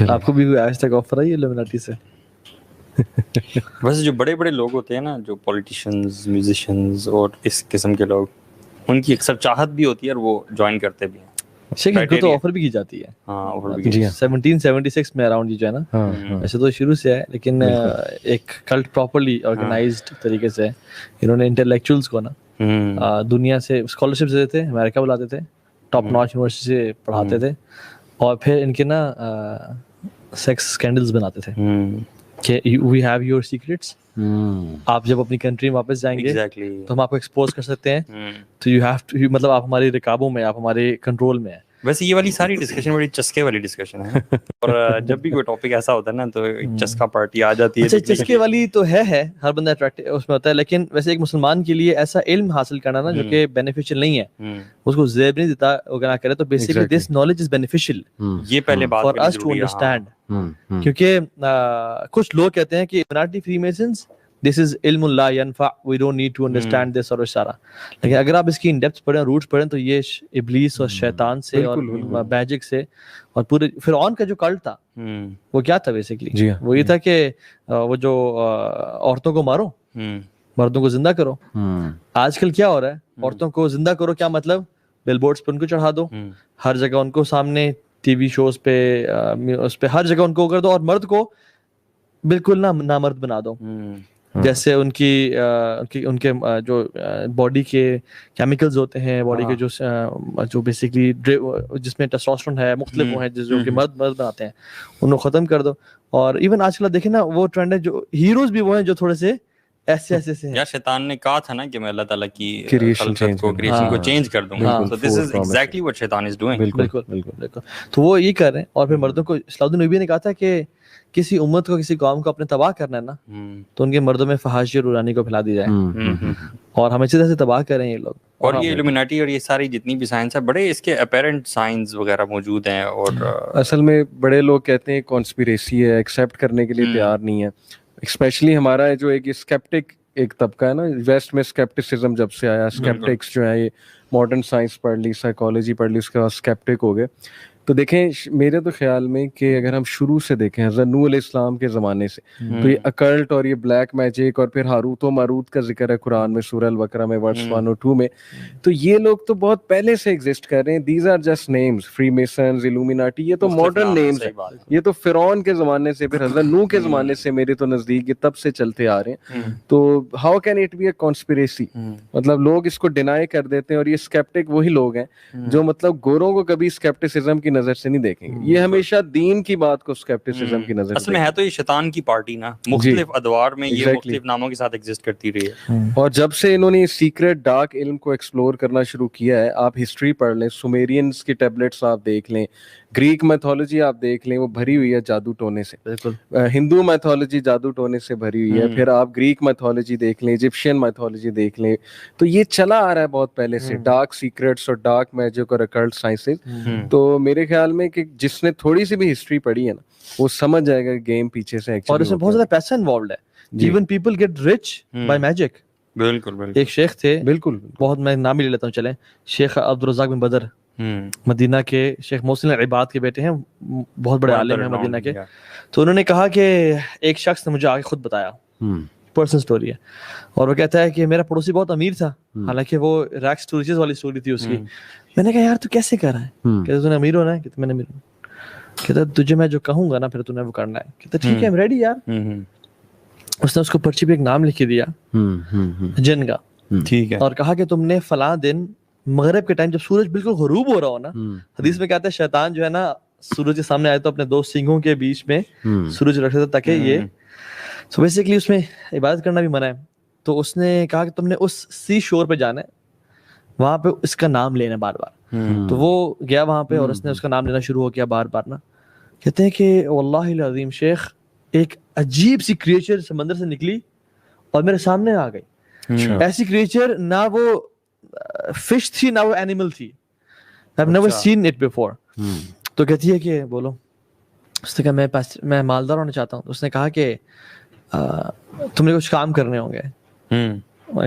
آپ کو بھی کوئی آج تک آفر آئی ہے illuminati سے؟ ویسے جو بڑے بڑے لوگ ہوتے ہیں نا، جو پولیٹیشنز، میوزیشنز اور اس قسم کے لوگ، ان کی اکثر چاہت بھی ہوتی ہے اور وہ جوائن کرتے بھی ہیں. شیخ ان کو تو آفر بھی کی جاتی ہے. ہاں آفر بھی. 1776 میں اراؤنڈ یہ جو ہے نا، ویسے تو شروع سے ہے لیکن ایک کلٹ پراپرلی آرگنائزڈ طریقے سے انہوں نے انٹلیکچوئلس کو نا دنیا سے اسکالرشپ دیتے تھے، امریکہ بلاتے تھے، ٹاپ ناچ یونیورسٹی سے پڑھاتے تھے، اور پھر ان کے نا سیکس اسکینڈلز بناتے تھے کہ وی ہیو یور سیکریٹس، آپ جب اپنی کنٹری میں واپس جائیں گے تو ہم آپ کو ایکسپوز کر سکتے ہیں، تو یو ہیو ٹو، مطلب آپ ہماری رکابوں میں، آپ ہمارے کنٹرول میں ہیں. ویسے یہ والی ساری ڈسکشن بڑی چسکے والی ڈسکشن ہے، اور جب بھی کوئی ٹاپک ایسا ہوتا ہے نا تو ایک چسکا پارٹی آ جاتی ہے. اچھا چسکے والی تو ہے ہر بندہ اٹریکٹو اس میں ہوتا ہے، لیکن ویسے ایک مسلمان کے لیے ایسا علم حاصل کرنا نا جو کہ بینیفیشل نہیں ہے، اس کو زیب نہیں دیتا اگر نہ کرے، تو basically this knowledge is beneficial یہ پہلے بات فار اس ٹو انڈرسٹینڈ. کیونکہ کچھ لوگ کہتے ہیں کہ illuminati free masons this is علم لا ینفع، we don't need to understand this اور اشارہ، لیکن اگر آپ اس کی ان ڈیپتھ پڑھیں، روٹس پڑھیں، تو یہ ابلیس اور شیطان سے اور میجک سے، اور پورے فرعون کا جو کلٹ تھا وہ کیا تھا بیسیکلی، وہ یہ تھا کہ وہ جو عورتوں کو مارو، مردوں کو زندہ کرو. آج کل کیا ہو رہا ہے، عورتوں کو زندہ کرو کیا مطلب، بل بورڈز پہ ان کو چڑھا دو، ہر جگہ ان کو سامنے ٹی وی شوز پہ، اس پہ ہر جگہ ان کو کر دو، اور مرد کو بالکل نامرد بنا دو. جیسے ان کے جو باڈی کے کیمیکلز ہوتے ہیں، باڈی کے جو بیسکلی جس میں ٹیسٹوسٹیرون ہے، مختلف وہ ہیں جو کہ مرد بناتے ہیں، ان کو ختم کر دو. اور ایون آج کل دیکھیں نا وہ ٹرینڈ ہے، جو ہیروز بھی وہ ہیں جو تھوڑے سے ایسے سے ہیں. یا شیطان نے کہا تھا نا کہ میں اللہ تعالیٰ کی خلقت کو، کریشن کو چینج کر دوں گا. So this is exactly what شیطان is doing. بالکل. تو وہ یہ کر رہے ہیں. اور پھر مردوں کو اسلام النبی نے کہا تھا کہ کسی امت کو، کسی قوم کو اپنے تباہ کرنا ہے نا، تو ان کے مردوں میں فحاشی اور رورانی کو پھیلا دی جائے، اور ہمیں اسی طرح سے تباہ کریں یہ لوگ. اور یہ illuminati اور یہ ساری جتنی بھی سائنس ہے، بڑے اس کے اپیرنٹ سائنس وغیرہ موجود ہیں. اور اصل میں بڑے لوگ کہتے ہیں کانسپیریسی ہے، ایکسیپٹ کرنے کے لیے تیار نہیں ہے. اسپیشلی ہمارا جو ایک اسکیپٹک ایک طبقہ ہے نا، ویسٹ میں اسکیپٹسزم جب سے آیا، اسکیپٹکس جو ہے یہ ماڈرن سائنس پڑھ لی، سائیکالوجی پڑھ لی، اس کے بعد اسکیپٹک ہو گئے. تو دیکھیں میرے تو خیال میں کہ اگر ہم شروع سے دیکھیں حضرت نوح علیہ السلام کے زمانے سے، تو یہ اکلٹ اور یہ بلیک میجک، اور پھر ہاروت و ماروت کا ذکر ہے قرآن میں سورہ البقرہ میں ورس 1 اور 2 میں. تو یہ لوگ تو بہت پہلے سے ایگزسٹ کر رہے ہیں. These are just names, free masons, illuminati، یہ تو ماڈرن نیمز ہیں. یہ تو فرعون کے زمانے سے، پھر حضرت نوح کے زمانے سے میرے تو نزدیک یہ تب سے چلتے آ رہے ہیں. تو how can it be a conspiracy? مطلب لوگ اس کو ڈینائی کر دیتے ہیں. اور یہ اسکیپٹک وہی لوگ ہیں جو مطلب گوروں کو کبھی اسکیپٹسزم کی نظر سے نہیں دیکھیں گے. یہ ہمیشہ دین کی بات کو اسکیپٹسزم کی نظر سے. اصل میں ہے تو یہ شیطان کی پارٹی نا، مختلف ادوار میں یہ مختلف ناموں کے ساتھ ایگزسٹ کرتی رہی ہے. اور جب سے انہوں نے سیکرٹ ڈارک علم کو ایکسپلور کرنا شروع کیا ہے، آپ ہسٹری پڑھ لیں، سومیرینز کی ٹیبلٹس آپ دیکھ لیں، گریک میتھولوجی آپ دیکھ لیں، وہ بھری ہوئی ہے جادو ٹونے سے. ہندو میتھولوجی جادو ٹونے سے بھری ہوئی ہے. پھر آپ گریک میتھولوجی دیکھ لیں، ایجپشین میتھولوجی دیکھ لیں. تو یہ چلا آ رہا ہے بہت پہلے سے، ڈارک سیکرٹس اور ڈارک میجک اور اکلٹ سائنسز. تو میرے خیال میں کہ جس نے تھوڑی سی بھی ہسٹری پڑھی ہے نا، وہ سمجھ جائے گا گیم پیچھے سے. اور اس میں بہت زیادہ پیسہ انوالوڈ ہے. Even people get rich by magic. بالکل. ایک شیخ تھے، بالکل بہت، میں نام ہی لے لیتا ہوں چلیں، شیخ عبدالرزاق بن بدر، مدینہ کے، شیخ محسن العباد کے بیٹے ہیں، بہت بڑے عالم ہیں مدینہ کے. تو انہوں نے کہا کہ ایک شخص نے مجھے آگے خود بتایا، پرسنل سٹوری ہے، اور وہ کہتا ہے کہ میرا پڑوسی بہت امیر تھا، حالانکہ وہ ریکس ٹو ریچز والی سٹوری تھی اس کی. میں نے کہا یار تو کیسے کر رہا ہے؟ کہتا تو نے امیر ہونا ہے؟ کہتا میں نے امیر ہوں. کہتا تجھے میں جو کہوں گا نا پھر تو نے وہ کرنا ہے. کہتا ٹھیک ہے I'm ریڈی یار. اس نے اس کو پرچی پہ ایک نام لکھ کے دیا جن کا، ٹھیک ہے، اور کہا کہ تم نے فلاں دن مغرب کے ٹائم جب سورج بالکل غروب ہو رہا ہو نا، حدیث میں کہتا ہے شیطان جو ہے نا سورج کے سامنے آئے تو اپنے دو سینگوں کے بیچ میں سورج رکھ دیتا تاکہ یہ سو بیسیکلی اس میں عبادت کرنا بھی منع ہے. تو اس نے کہا کہ تم نے اس سی شور پہ جانا ہے، وہاں پہ اس کا نام لینا بار بار. تو وہ گیا وہاں پہ اور اس نے اس کا نام لینا شروع ہو کیا بار بار نا. کہتے ہیں کہ واللہ العظیم شیخ ایک عجیب سی کریچر سمندر سے نکلی اور میرے سامنے آ گئی. ایسی کریچر نہ وہ فش تھی نہ وہ اینیمل تھی. I've never seen it before. تو کہتی ہے کہ بولو. اس نے کہا میں مالدار ہونا چاہتا ہوں. اس نے کہا کہ تم نے کچھ کام کرنے ہوں گے.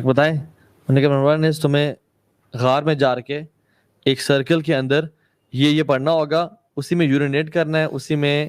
بتائیں. انہوں نے کہا نمبر 1 is تمہیں غار میں جا کے ایک سرکل کے اندر یہ پڑھنا ہوگا، اسی میں یورینیٹ کرنا ہے، اسی میں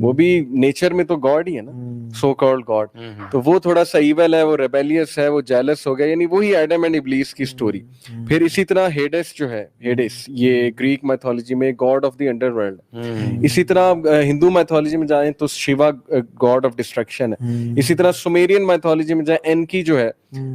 وہ بھی نیچر میں تو گاڈ ہی ہے نا, سو کالڈ گاڈ. تو وہ تھوڑا سا ایول ہے, وہ ریبیلیس ہے, وہ جیلس ہو گیا, یعنی وہی ایڈم اینڈ ابلیس کی سٹوری. پھر اسی طرح ہیڈس جو ہے, ہیڈس یہ گریک میتھولوجی میں God of the under world. اسی طرح ہندو میتھولوجی میں جائیں تو شیوا گاڈ آف ڈسٹرکشن ہے. اسی طرح سومیرین میتھولوجی میں جائیں, انکی جو ہے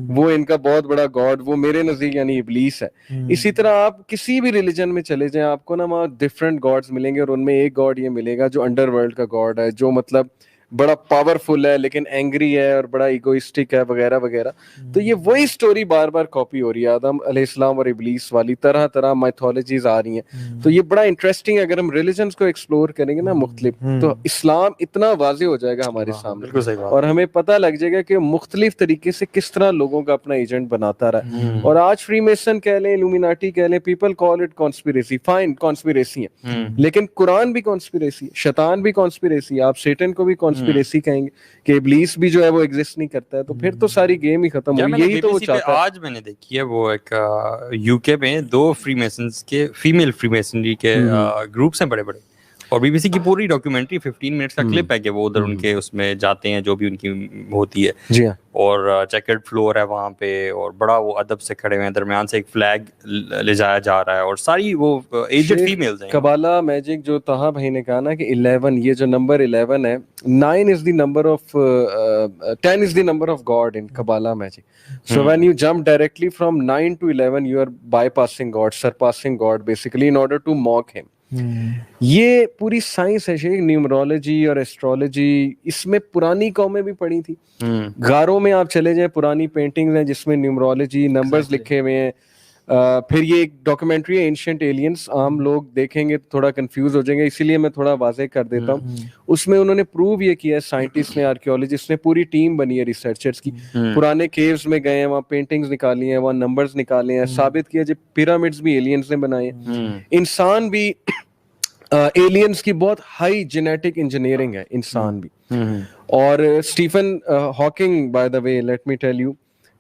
وہ ان کا بہت بڑا گاڈ, وہ میرے نزدیک یعنی ابلیس ہے. اسی طرح آپ کسی بھی ریلیجن میں چلے جائیں, آپ کو نا وہاں ڈفرینٹ گاڈز ملیں گے, اور ان میں ایک گاڈ یہ ملے گا جو انڈر ورلڈ کا گاڈ ہے, جو مطلب بڑا پاورفل ہے لیکن اینگری ہے اور بڑا ایگوئسٹک ہے وغیرہ وغیرہ. تو یہ وہی سٹوری بار بار کاپی ہو رہی ہے, آدم علیہ السلام اور ابلیس والی طرح طرح میتھولوجیز آ رہی ہیں. تو یہ بڑا انٹرسٹنگ ہے, اگر ہم ریلیجنز کو ایکسپلور کریں گے نا مختلف, تو اسلام اتنا واضح ہو جائے گا ہمارے سامنے, اور ہمیں پتہ لگ جائے گا کہ مختلف طریقے سے کس طرح لوگوں کا اپنا ایجنٹ بناتا رہا. اور آج فری میسن کہہ لیں, الومیناٹی کہہ لیں, people call it conspiracy, fine conspiracy ہے, لیکن قرآن بھی کانسپیریسی ہے, شیطان بھی کانسپیریسی ہے, آپ سیٹن کو بھی کانسپیریسی کہیں گے کہ ابلیس بھی جو ہے وہ ایگزسٹ نہیں کرتا ہے, تو پھر تو ساری گیم ہی ختم ہوئی. یہی تو وہ چاہتا ہے. آج میں نے دیکھی ہے وہ ایک یو کے میں 2 فری میسنز کے فیمیل فری میسنری کے گروپس ہیں بڑے بڑے, اور بی بی سی کی پوری ڈاکیومنٹری 15 منٹس کا کلپ ہے کہ وہ ادھر ان کے اس میں جاتے ہیں جو بھی ان کی ہوتی ہے. جی ہاں, اور چیکرڈ فلور ہے وہاں پہ, اور بڑا وہ ادب سے کھڑے ہوئے ہیں, درمیان سے ایک فلیگ لے جایا جا رہا ہے, اور ساری وہ ایجڈ فیمیلز ہیں. کبالا میجک جو طہا بھائی نے کہا نا کہ 11, یہ جو نمبر 11 ہے, 9 is the number of 10 is the number of God in Kabbalah magic. So when you jump directly from 9 to 11, you are bypassing God, surpassing God basically in order to mock him. یہ پوری science ہے شیخ, نیومرولوجی اور astrology, اس میں پرانی قومیں بھی پڑھی تھی. غاروں میں آپ چلے جائیں, پرانی پینٹنگز ہیں جس میں نیومرولوجی نمبرز لکھے ہوئے ہیں. پھر یہ ایک ڈاکومنٹری ہے اینشینٹ ایلینس, عام لوگ دیکھیں گے تو تھوڑا کنفیوز ہو جائیں گے, اسی لیے میں تھوڑا واضح کر دیتا ہوں. اس میں انہوں نے پروو یہ کیا ہے, سائنٹسٹ نے, آرکیولوجسٹ نے, پوری ٹیم بنی ہے ریسرچرز کی, پرانے کیوز میں گئے ہیں, وہاں پینٹنگز نکالی ہیں, وہاں نمبرز نکالے ہیں, ثابت کیا جب پیرامڈز بھی ایلینز نے بنائے ہیں. انسان بھی ایلینز کی بہت ہائی جینیٹک انجینئرنگ ہے, انسان بھی. اور Stephen Hawking by the way let me tell you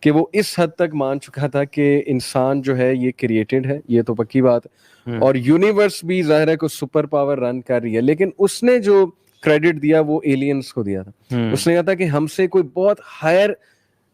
کہ وہ اس حد تک مان چکا تھا کہ انسان جو ہے یہ کریٹڈ ہے, یہ تو پکی بات ہے, اور یونیورس بھی ظاہر ہے کو سپر پاور رن کر رہی ہے, لیکن اس نے جو کریڈٹ دیا وہ ایلینز کو دیا تھا. اس نے کہا تھا کہ ہم سے کوئی بہت ہائر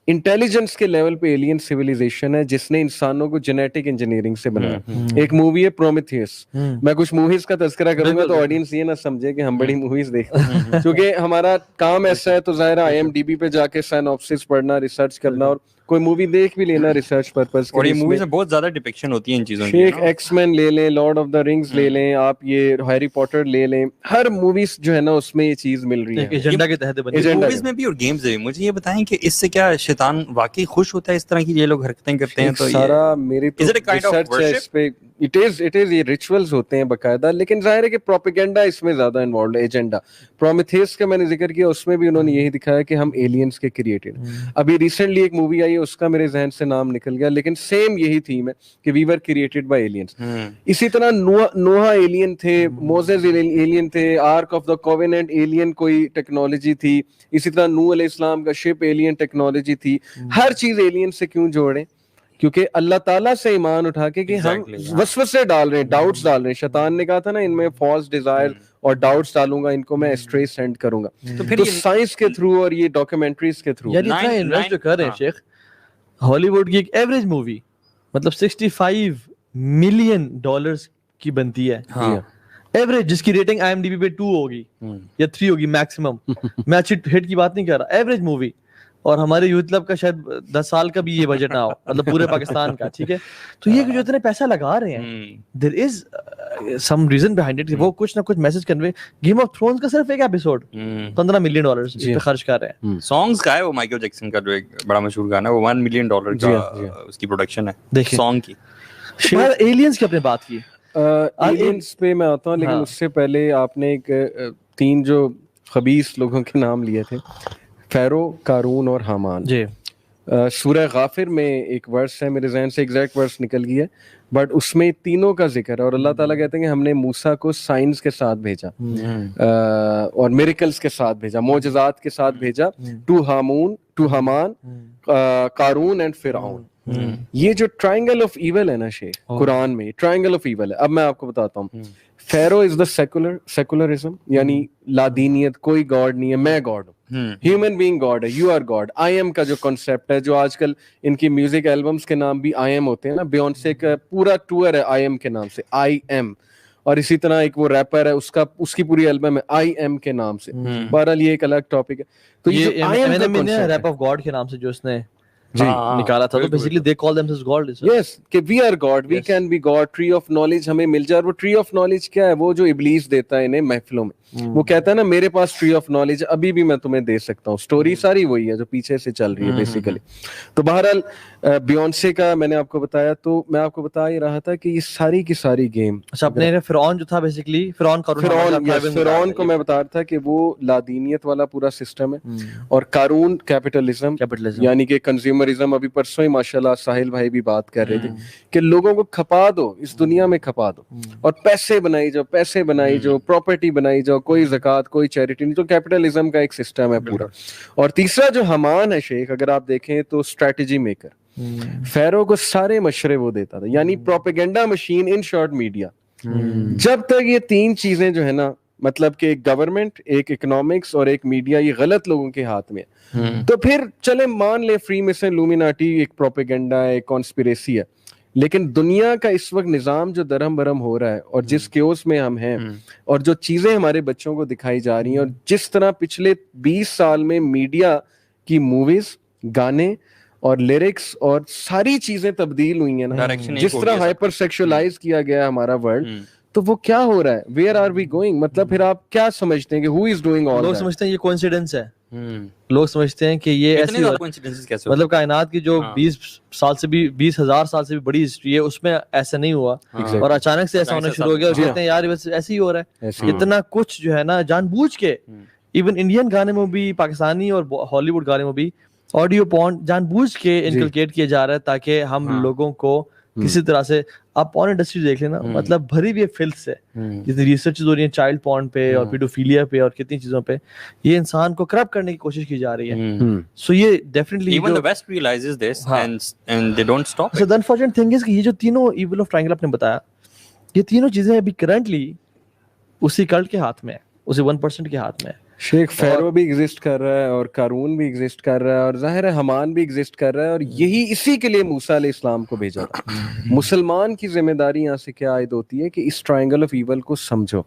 انٹیلیجنس کے لیول پہ ایلین سیویلائزیشن ہے جس نے انسانوں کو جینیٹک انجینئرنگ سے بنایا. ایک مووی ہے پرومیتھیوس, میں کچھ موویز کا تذکرہ کروں گا تو آڈینس یہ نہ سمجھے کہ ہم بڑی موویز دیکھتے ہیں, کیونکہ ہمارا کام ایسا ہے, تو ظاہر ہے IMDb پہ جا کے سائنوپسس پڑھنا, ریسرچ کرنا, اور کوئی مووی دیکھ بھی لینا ریسرچ پرپز کے. اور یہ موویز میں بہت زیادہ ڈپکشن ہوتی ہیں ان چیزوں کی. شیخ ایکس مین لے لیں, لارڈ آف دا رنگز لے لیں, آپ یہ ہیری پوٹر لے لیں, ہر موویز جو ہے نا اس میں یہ چیز مل رہی ہے ایجنڈا کے تحت بنی موویز میں بھی اور گیمز میں بھی. مجھے یہ بتائیں کہ اس سے کیا شیطان واقعی خوش ہوتا ہے اس طرح کی یہ لوگ حرکتیں کرتے ہیں؟ تو سارا میری تو ریسرچ ہے اس پہ, اٹ از یہ ریچولز ہوتے ہیں باقاعدہ, لیکن ظاہر ہے کہ پروپیگنڈا اس میں زیادہ انوالوڈ ہے, ایجنڈا. پرومیتھیس کا میں نے ذکر کیا, اس میں بھی انہوں نے یہی دکھایا کہ ہم ایلینز کے کریٹڈ. ابھی ریسنٹلی ایک مووی آئی ہے, اس کا میرے ذہن سے نام نکل گیا, لیکن سیم یہی تھیم ہے کہ we were created by aliens. اسی طرح نوح ایلین تھے, موزیز ایلین تھے, ark of the covenant alien کوئی ٹیکنالوجی تھی, اسی طرح نوح علیہ السلام کا شپ ایلین ٹیکنالوجی تھی. ہر چیز ایلین سے کیوں جوڑیں؟ کیونکہ اللہ تعالیٰ سے ایمان اٹھا کے کہ ہم وسوسے ڈال رہے ہیں, ڈاؤٹس ڈال رہے ہیں. شیطان نے کہا تھا نا ان میں فالس ڈیزائر اور ڈاؤٹس ڈالوں گا, ان کو میں اسٹرے سینڈ کروں گا. تو سائنس کے تھرو اور یہ ڈاکیومنٹریز کے تھرو یعنی اتنا انویسٹ جو کر رہے ہیں شیخ. ہالی ووڈ کی ایک ایوریج مووی مطلب $65 ملین کی بنتی ہے ایوریج, جس کی ریٹنگ IMDb پہ 2 ہوگی یا 3 ہوگی میکسیمم. میں اچھی ہٹ کی بات نہیں کر رہا, ایوریج مووی. اور ہمارے یوتھ کلب کا شاید 10 سال کا بھی یہ بجٹ نہ ہو, مطلب پورے پاکستان کا, ٹھیک ہے. تو یہ جو اتنے پیسہ لگا رہے ہیں, دیر از سم ریزن بیہائنڈ اٹ, وہ کچھ نہ کچھ message convey. Game of Thrones کا صرف ایک ایپیسوڈ $15 ملین اس پہ خرچ کر رہے ہیں. سانگز کا ہے وہ مائیکل جیکسن کا جو ایک بڑا مشہور گانا ہے, وہ $1 ملین کا اس کی پروڈکشن ہے سانگ کی. ایلینز کی اپنے بات کی, ایلینز پہ میں آتا ہوں, لیکن اس سے پہلے آپ نے ایک 3 جو خبیث لوگوں کے نام لیے تھے, فیرو, قارون اور حامان. جی سورہ غافر میں ایک ورس ہے, میرے ذہن سے ایگزیکٹ ورس نکل گیا, بٹ اس میں تینوں کا ذکر ہے. اور اللہ تعالیٰ کہتے ہیں کہ ہم نے موسیٰ کو سائنس کے ساتھ بھیجا اور میریکلز کے ساتھ بھیجا, معجزات کے ساتھ بھیجا, ٹو حامان, قارون اینڈ فرعون. یہ جو ٹرائنگل آف ایول ہے نا شیخ، قرآن میں ٹرائنگل آف ایول ہے. اب میں آپ کو بتاتا ہوں. فیرو از دا سیکولرزم، یعنی لادینیت، کوئی گاڈ نہیں ہے، میں گاڈ ہوں، ہیومن بینگ گاڈ ہے، you are god. I am کا جو کانسیپٹ ہے، جو آج کل ان کی میوزک البمس کے نام بھی آئی ایم ہوتے ہیں نا، بیونسے کا پورا ٹور ہے آئی ایم کے نام سے، آئی ایم. اور اسی طرح ایک وہ ریپر ہے، اس کی پوری البم ہے آئی ایم کے نام سے. بہرحال یہ ایک الگ ٹاپک ہے. تو یہ ریپ آف گاڈ کے نام سے جو اس نے نکالا تھا، تو basically they call themselves god. Yes کہ we are god, we can be god. Tree of knowledge ہمیں مل جائے. اور وہ ٹری آف نالج کیا ہے؟ وہ جو ابلیس دیتا ہے انہیں محفلوں میں. وہ کہتا ہے نا میرے پاس ٹری آف نالج ابھی بھی میں تمہیں دے سکتا ہوں. سٹوری ساری وہی ہے جو پیچھے سے چل رہی ہے بیسیکلی. تو بہرحال بیونسے کا میں نے آپ کو بتایا، تو میں آپ کو بتا ہی رہا تھا کہ یہ ساری کی ساری گیم. اچھا، اپنے فرعون جو تھا بیسیکلی، فرعون کو میں بتا رہا تھا کہ وہ لادینیت والا پورا سسٹم ہے. اور قارون کیپٹلزم، یعنی کہ کنزیومرزم. ابھی پرسوں ہی ماشاءاللہ ساحل بھائی بھی بات کر رہے تھے کہ لوگوں کو کھپا دو، اس دنیا میں کھپا دو، اور پیسے بنائی جاؤ، پیسے بنائی جاؤ، پراپرٹی بنائی جاؤ، کوئی زکوٰۃ، کوئی چیریٹی نہیں. تو کیپٹلزم کا ایک سسٹم ہے پورا. اور تیسرا جو حمان ہے شیخ، اگر آپ دیکھیں تو اسٹریٹجی میکر. فیرو کو سارے مشورے وہ دیتا تھا، یعنی propaganda machine, in short media. جب تک یہ تین چیزیں جو ہے نا، مطلب کہ ایک گورنمنٹ، ایک اکنامکس اور ایک میڈیا، یہ غلط لوگوں کے ہاتھ میں ہے، تو پھر چلے مان لے فری میسن، لومیناٹی ایک پروپیگنڈا ہے، ایک کانسپیریسی ہے. لیکن دنیا کا اس وقت نظام جو درہم برہم ہو رہا ہے، اور جس کیوس میں ہم ہیں، اور جو چیزیں ہمارے بچوں کو دکھائی جا رہی ہیں، اور جس طرح پچھلے 20 سال میں میڈیا کی موویز، گانے اور لیرکس اور ساری چیزیں تبدیل ہوئی ہیں نا، جس طرح ہائپر سیکشولائز کیا گیا ہے ہمارا ورلڈ، تو وہ کیا ہو رہا ہے؟ Where are we going? مطلب پھر آپ کیا سمجھتے ہیں کہ ہو از ڈوئنگ آل؟ لوگ سمجھتے ہیں یہ کوئنسیڈنس ہے. لوگ سمجھتے ہیں کہ یہ ایسی، مطلب کائنات کی جو 20,000 سال سے بھی بڑی ہسٹری ہے، اس میں ایسا نہیں ہوا، اور اچانک سے ایسا ہونا شروع ہو گیا. اور کہتے ہیں یار بس ایسے ہی ہو رہا ہے. اتنا کچھ جو ہے نا جان بوجھ کے، ایون انڈین گانے میں بھی، پاکستانی اور ہالی ووڈ گانے میں بھی آڈیو پورن جان بوجھ کے انکلکیٹ کیا جا رہا ہے، تاکہ ہم لوگوں کو کسی طرح سے. آپ پورن انڈسٹری دیکھ لینا، مطلب بھری ہوئی فلتھ سے، جتنی ریسرچ ہو رہی ہیں چائلڈ پورن پہ اور پیڈوفیلیا پہ اور کتنی چیزوں پہ، یہ انسان کو کرپٹ کرنے کی کوشش کی جا رہی ہے. سو یہ definitely even the West realizes this and they don't stop. So the unfortunate thing is کہ یہ جو تینوں ایول آف ٹرائنگل آپ نے بتایا، یہ تینوں چیزیں ابھی کرنٹلی اسی کلٹ کے ہاتھ میں ہے، اسی 1% کے ہاتھ میں ہے. شیخ فیرو بھی ایگزسٹ کر رہا ہے، اور قارون بھی ایگزسٹ کر رہا ہے، اور ظاہر ہے حمان بھی ایگزسٹ کر رہا ہے. اور یہی اسی کے لیے موسیٰ علیہ السلام کو بھیجا تھا. مسلمان کی ذمہ داری یہاں سے کیا عائد ہوتی ہے کہ اس ٹرائنگل آف ایول کو سمجھو.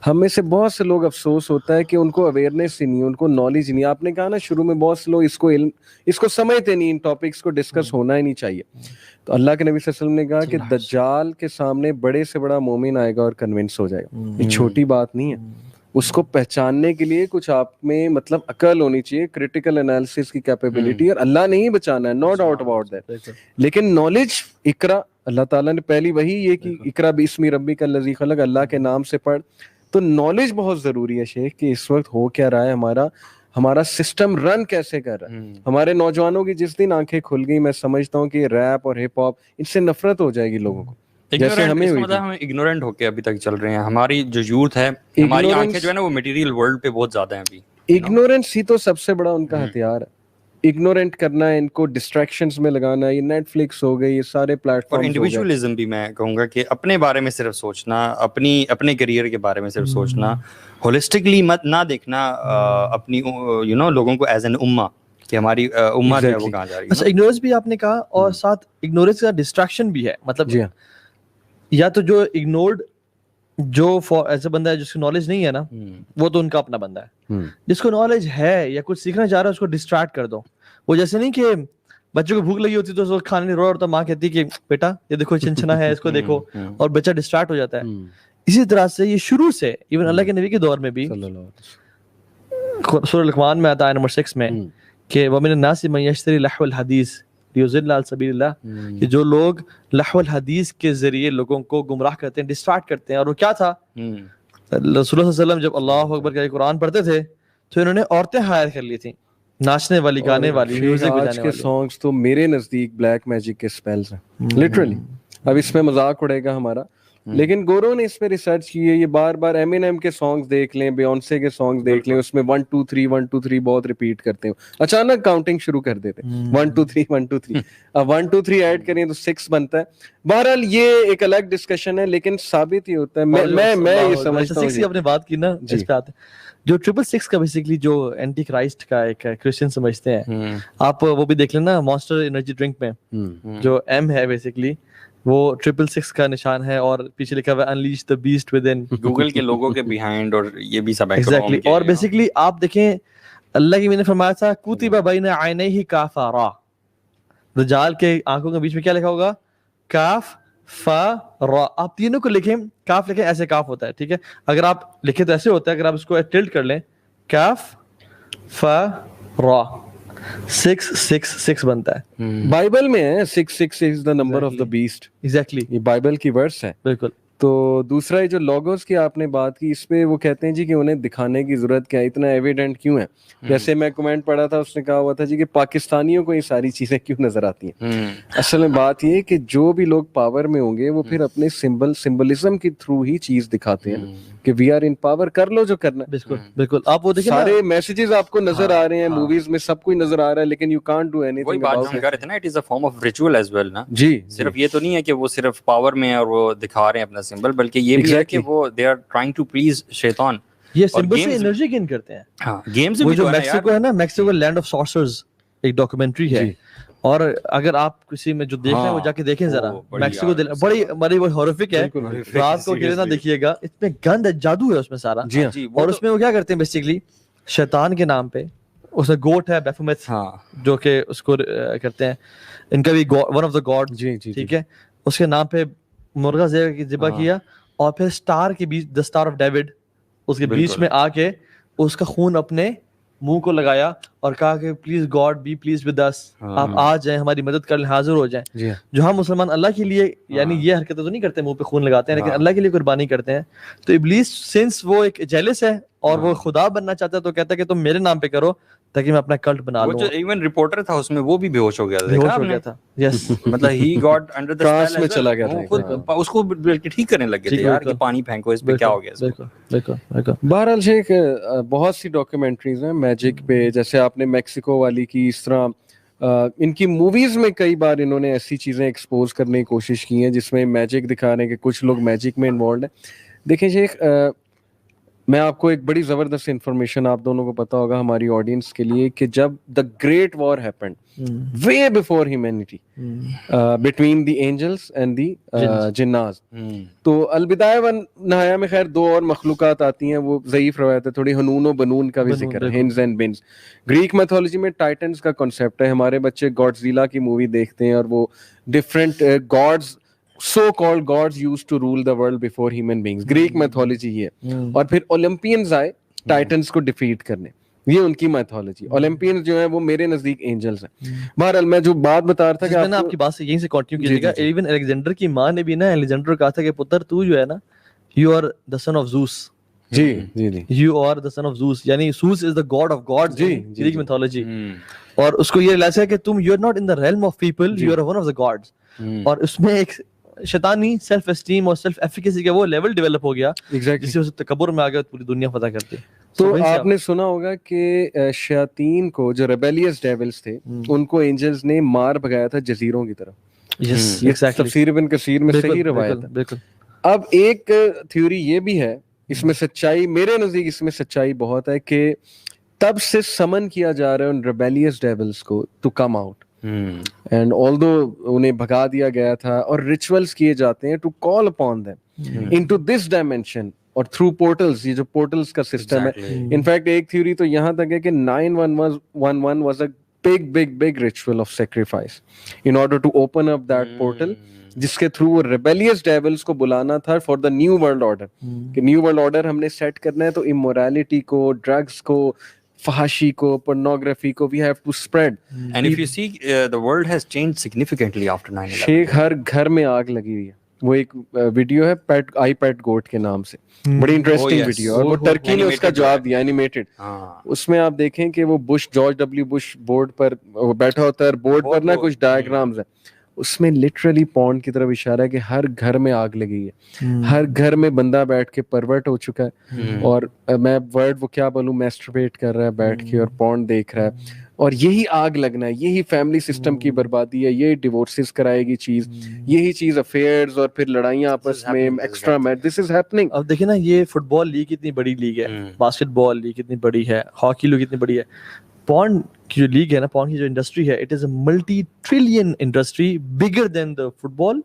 ہم میں سے بہت سے لوگ افسوس ہوتا ہے کہ ان کو اویئرنیس ہی نہیں، ان کو نالج نہیں. آپ نے کہا نا شروع میں بہت سے لوگ اس کو سمجھتے نہیں، ان ٹاپکس کو ڈسکس ہونا ہی نہیں چاہیے. تو اللہ کے نبی صلی اللہ علیہ وسلم نے کہا کہ دجال کے سامنے بڑے سے بڑا مومن آئے گا اور کنونس ہو جائے گا. یہ چھوٹی بات نہیں ہے. اس کو پہچاننے کے لیے کچھ آپ میں مطلب عقل ہونی چاہیے، کریٹیکل انالیسس کی کیپیبلٹی. اور اللہ نے ہی بچانا ہے، نو ڈاؤٹ اباؤٹ دیٹ. لیکن نالج، اقرا، اللہ تعالیٰ نے پہلی وہی یہ کہ اقرا باسم ربک الذی خلق، اللہ کے نام سے پڑھ. تو نالج بہت ضروری ہے شیخ، کہ اس وقت ہو کیا رہا ہے، ہمارا سسٹم رن کیسے کر رہا ہے. ہمارے نوجوانوں کی جس دن آنکھیں کھل گئی، میں سمجھتا ہوں کہ ریپ اور ہپ ہاپ، ان سے نفرت ہو جائے گی لوگوں کو. جیسے ہمیں اگنورنٹ ہو کے ابھی تک چل رہے ہیں. ہماری جو یوتھ ہے، ہماری آنکھیں جو ہے نا وہ میٹیریل ورلڈ پہ بہت زیادہ ہیں ابھی. اگنورینس ہی تو سب سے بڑا ان کا ہتھیار ہے. اگنورینٹ کرنا ہے، ان کو ڈسٹریکشنز میں لگانا ہے. یہ نیٹ فلکس ہو گئی، یہ سارے پلیٹ فارم. اور انڈیویجولزم بھی میں کہوں گا کہ اپنے بارے میں صرف سوچنا، اپنے کیریئر کے بارے میں صرف سوچنا، ہولسٹکلی مت نہ دیکھنا اپنی لوگوں کو ایز این امہ، کہ ہماری امہ جو ہے وہ کہاں جا رہی ہے. اچھا، اگنورینس بھی آپ نے کہا، اور ساتھ اگنورینس کا ڈسٹریکشن بھی ہے. مطلب یا تو جو اگنورڈ، جو ایسا بندہ ہے جس کو نالج نہیں ہے نا، وہ تو ان کا اپنا بندہ ہے. جس کو نالج ہے یا کچھ سیکھنا چاہ رہا ہے، اس کو ڈسٹریکٹ کر دو. وہ جیسے نہیں کہ بچوں کو بھوک لگی ہوتی تو کھانے نہیں رو رہا، ماں کہتی کہ بیٹا یہ دیکھو چنچنا ہے، اس کو دیکھو، اور بچہ ڈسٹریکٹ ہو جاتا ہے. اسی طرح سے یہ شروع سے ایون اللہ کے نبی کے دور میں بھی سورہ لقمان میں آتا ہے نمبر 6 میں کہ وَمِنَ النَّاسِ مَن يَشْتَرِي لَهْوَ الْحَدِيثِ لِيُضِلَّ عَن سَبِيلِ اللَّهِ، کہ جو لوگ لہو الحدیث کے ذریعے لوگوں کو گمراہ کرتے ہیں، ڈسٹریکٹ کرتے ہیں. اور وہ کیا تھا، رسول اللہ صلی اللہ علیہ وسلم جب اللہ اکبر کا قرآن پڑھتے تھے تو انہوں نے عورتیں ہائر کر لی تھیں، ناچنے والی، گانے والی، میوزک بجانے والی. سانگز تو میرے نزدیک بلیک میجک کے سپیلز ہیں لٹرلی. اب اس میں مذاق اڑے گا ہمارا، لیکن گورو نے اس پہ ریسرچ کی ہے, یہ بار بار ایمینیم کے سانگز دیکھ لیں, بیونسے کے سانگز دیکھ لیں, اس میں 1 2 3 1 2 3 بہت ریپیٹ کرتے ہیں, اچانک کاؤنٹنگ شروع کر دیتے ہیں 1 2 3 1 2 3, اب 1 2 3 ایڈ کریں تو 6 بنتا ہے. بہرحال یہ ایک الگ ڈسکشن ہے, لیکن ثابت یہ ہوتا ہے, میں یہ سمجھتا ہوں. 6 کی آپ نے بات کی نا, اس پہ آتے ہیں جو 666 کا بیسیکلی جو اینٹی کرائسٹ کا ایک کرسچن سمجھتے ہیں, آپ وہ بھی دیکھ لینا مانسٹر انرجی ڈرنک میں جو ایم ہے بیسیکلی وہ 666 کا نشان ہے, اور پیچھے لکھا ہوا ہے unleash the best with in, Google کے لوگوں کے بیہائنڈ, اور یہ بھی سب ایگزیکٹلی. اور بیسیکلی آپ دیکھیں اللہ کی میں نے فرمایا تھا کتب بین عینیہ کافرا, دجال کے آنکھوں کے بیچ میں کیا لکھا ہوگا, کاف فا را. آپ تینوں کو لکھیں, کاف لکھیں ایسے کاف ہوتا ہے, ٹھیک ہے, اگر آپ لکھیں تو ایسے ہوتا ہے, اگر آپ اس کو ٹلٹ کر لیں کاف فا را 666 بنتا ہے. بائبل میں ہے 666 the number of the beast, exactly یہ بائبل کی ورس ہے. بالکل. تو دوسرا یہ جو لوگوز کی آپ نے بات کی, اس پہ وہ کہتے ہیں جی کہ انہیں دکھانے کی ضرورت کیا ہے, اتنا ایویڈنٹ کیوں ہے. جیسے میں کمنٹ پڑھا تھا, اس نے کہا ہوا تھا جی کہ پاکستانیوں کو یہ ساری چیزیں کیوں نظر آتی ہیں. اصل میں بات یہ ہے کہ جو بھی لوگ پاور میں ہوں گے وہ پھر اپنے سمبلزم کے تھرو ہی چیز دکھاتے ہیں کہ وی آر ان پاور, کر لو جو کرنا. بالکل بالکل. آپ وہ دیکھیں سارے میسیجز آپ کو نظر آ رہے ہیں موویز میں, سب کچھ نظر آ رہا ہے, لیکن you can't do anything about ہم کہہ رہے تھے نا, it is a form of ritual as well نا. جی, صرف یہ تو نہیں ہے کہ وہ صرف پاور میں اور وہ دکھا رہے ہیں اپنا سمبل, بلکہ یہ بھی ہے کہ وہ they are trying to please شیطان. یہ سمبل سے انرجی گین کرتے ہیں. ہاں, گیمز وہ بھی جو میکسیکو ہے نا, میکسیکو لینڈ آف سارسرز ایک ڈاکومنٹری ہے, اور اگر آپ کسی میں جو دیکھ رہے ہیں وہ جا کے دیکھیں ذرا, میکسیکو بڑی ہارفک ہے, رات کو اکیلے نہ دیکھیے گا, اتنے گند ہے, جادو ہے اس میں سارا. اور اس میں وہ کیا کرتے ہیں بیسیکلی شیطان کے نام پہ, اس میں گوٹ ہے بیفومیت جو کہ اس کو کرتے ہیں, ان کا بھی ون آف دا گاڈ, ٹھیک ہے, اس کے نام پہ مرغا ذبح کیا, اور پھر اسٹار کے بیچ, دا اسٹار آف ڈیوڈ, اس کے بیچ میں آ کے اس کا خون اپنے منہ کو لگایا اور کہا کہ please god be please with us, آپ آ جائیں ہماری مدد کر لیں, حاضر ہو جائیں. جو ہم مسلمان اللہ کے لیے یعنی یہ حرکتیں تو نہیں کرتے, منہ پہ خون لگاتے ہیں, لیکن اللہ کے لیے قربانی کرتے ہیں. تو ابلیس سنس وہ ایک جیلس ہے اور وہ خدا بننا چاہتا ہے, تو کہتا ہے کہ تم میرے نام پہ کرو تاکہ میں اپنا کلٹ بنا لوں. جو ایون رپورٹر تھا اس میں وہ بھی بے ہوش ہو گیا تھا. یس, مطلب he got under the trance میں چلا گیا تھا, اس کو بلکہ ٹھیک کرنے لگ گئے تھے یار کہ پانی پھینکو, اس پہ کیا ہو گیا. بالکل. بہرحال شیخ بہت سی ڈاکیومنٹریز ہیں میجک پہ, جیسے آپ نے میکسیکو والی کی, اس طرح ان کی موویز میں کئی بار انہوں نے ایسی چیزیں ایکسپوز کرنے کی کوشش کی ہیں جس میں میجک دکھا رہے ہیں کہ کچھ لوگ میجک میں انوالوڈ ہیں. دیکھیں شیخ, میں آپ کو ایک بڑی زبردست انفارمیشن آپ دونوں کو پتا ہوگا ہماری آڈینس کے لیے, کہ جب the great war happened way before humanity between the angels and the jinns, تو البدایہ و نہایہ میں خیر 2 اور مخلوقات آتی ہیں, وہ ضعیف روایت ہے تھوڑی, ہنون و بنون کا بھی ذکر ہے, ہنز اینڈ بنز. گریک میتھولوجی میں ٹائٹنز کا کنسیپٹ ہے. ہمارے بچے گاڈزیلا کی مووی دیکھتے ہیں اور وہ different God's, so called gods used to rule the world before human beings. Greek mythology یہ ہے. اور پھر اولمپینز آئے ٹائٹنز کو ڈیفیٹ کرنے, یہ ان کی میتھولوجی. اولمپینز جو ہیں وہ میرے نزدیک اینجلز ہیں. بہرحال میں جو بات بتا رہا تھا کہ آپ کی بات سے یہیں سے کنٹینیو کیجیے گا, ایون الیگزینڈر کی ماں نے بھی نا الیگزینڈر کو کہا تھا کہ پتر تو جو ہے نا, you are the son of Zeus. You are the son of Zeus, یعنی Zeus is the god of gods in Greek mythology. اور اس کو یہ ریلائز ہے کہ تم you are not in the realm of people, you are one of the gods. اور اس میں ایک شیطانی سیلف اسٹیم اور سیلف ایفیکیسی کا وہ لیول ڈیولپ ہو گیا جس سے تکبر میں آ گیا, پوری دنیا فتح کرتے. تو آپ نے سنا ہوگا کہ شیاطین کو, جو ریبیلیس ڈیولز تھے, ان کو اینجلز نے مار بھگایا تھا جزیروں کی طرف. یہ تفسیر ابن کثیر میں صحیح روایت ہے. بالکل. اب ایک تھیوری یہ بھی ہے, اس میں سچائی, میرے نزدیک اس میں سچائی بہت ہے, کہ تب سے سمن کیا جا رہا ہے ان ریبیلیس ڈیولز کو to come out, and although انہیں بھگا دیا گیا تھا, اور ریچولز کیے جاتے ہیں to call upon them into this dimension, اور تھرو پورٹلز, یہ جو پورٹلز کا سسٹم ہے. انفیکٹ ایک تھیوری تو یہاں تک ہے کہ 911 was a big ritual of sacrifice in order to open up that portal, جس کے تھرو وہ ریبیلیس ڈیولز کو بلانا تھا for the new world order, کہ نیو ورلڈ آرڈر ہم نے سیٹ کرنا ہے, تو امورالٹی کو, ڈرگس کو, فحاشی کو, pornography کو we have to spread. And if you see the world has changed significantly after 9/11. شیخ ہر گھر میں آگ لگی ہوئی ہے. وہ ایک ویڈیو ہے آئی پیٹ گوٹ کے نام سے, بڑی انٹرسٹنگ ویڈیو, اور وہ ٹرکی نے اس کا جواب دیا اینیمیٹڈ. اس میں آپ دیکھیں کہ وہ جارج ڈبلیو بش بورڈ پر بیٹھا ہوتا ہے, بورڈ پر نا کچھ ڈائیگرامز ہیں, اس میں لٹرلی پورن کی طرف اشارہ ہے کہ ہر گھر میں آگ لگی ہے, ہر گھر میں بندہ بیٹھ کے پرورٹ ہو چکا ہے, اور میں ورڈ وہ کیا بولوں, میسٹربیٹ کر رہا ہے بیٹھ کے اور پورن دیکھ رہا ہے, اور یہی آگ لگنا ہے, یہی فیملی سسٹم کی بربادی ہے, یہی ڈیورسز کرائے گی چیز, یہی چیز افیئرز اور پھر لڑائیاں آپس میں extra match, this is happening. اب دیکھیں نا یہ فٹ بال لیگ کتنی بڑی لیگ ہے, باسکٹ بال لیگ کتنی بڑی ہے, ہاکی لیگ کتنی بڑی ہے, پورن کی جو لیگ ہے نا, پورن کی جو انڈسٹری ہے, it is a multi trillion industry, bigger than the football,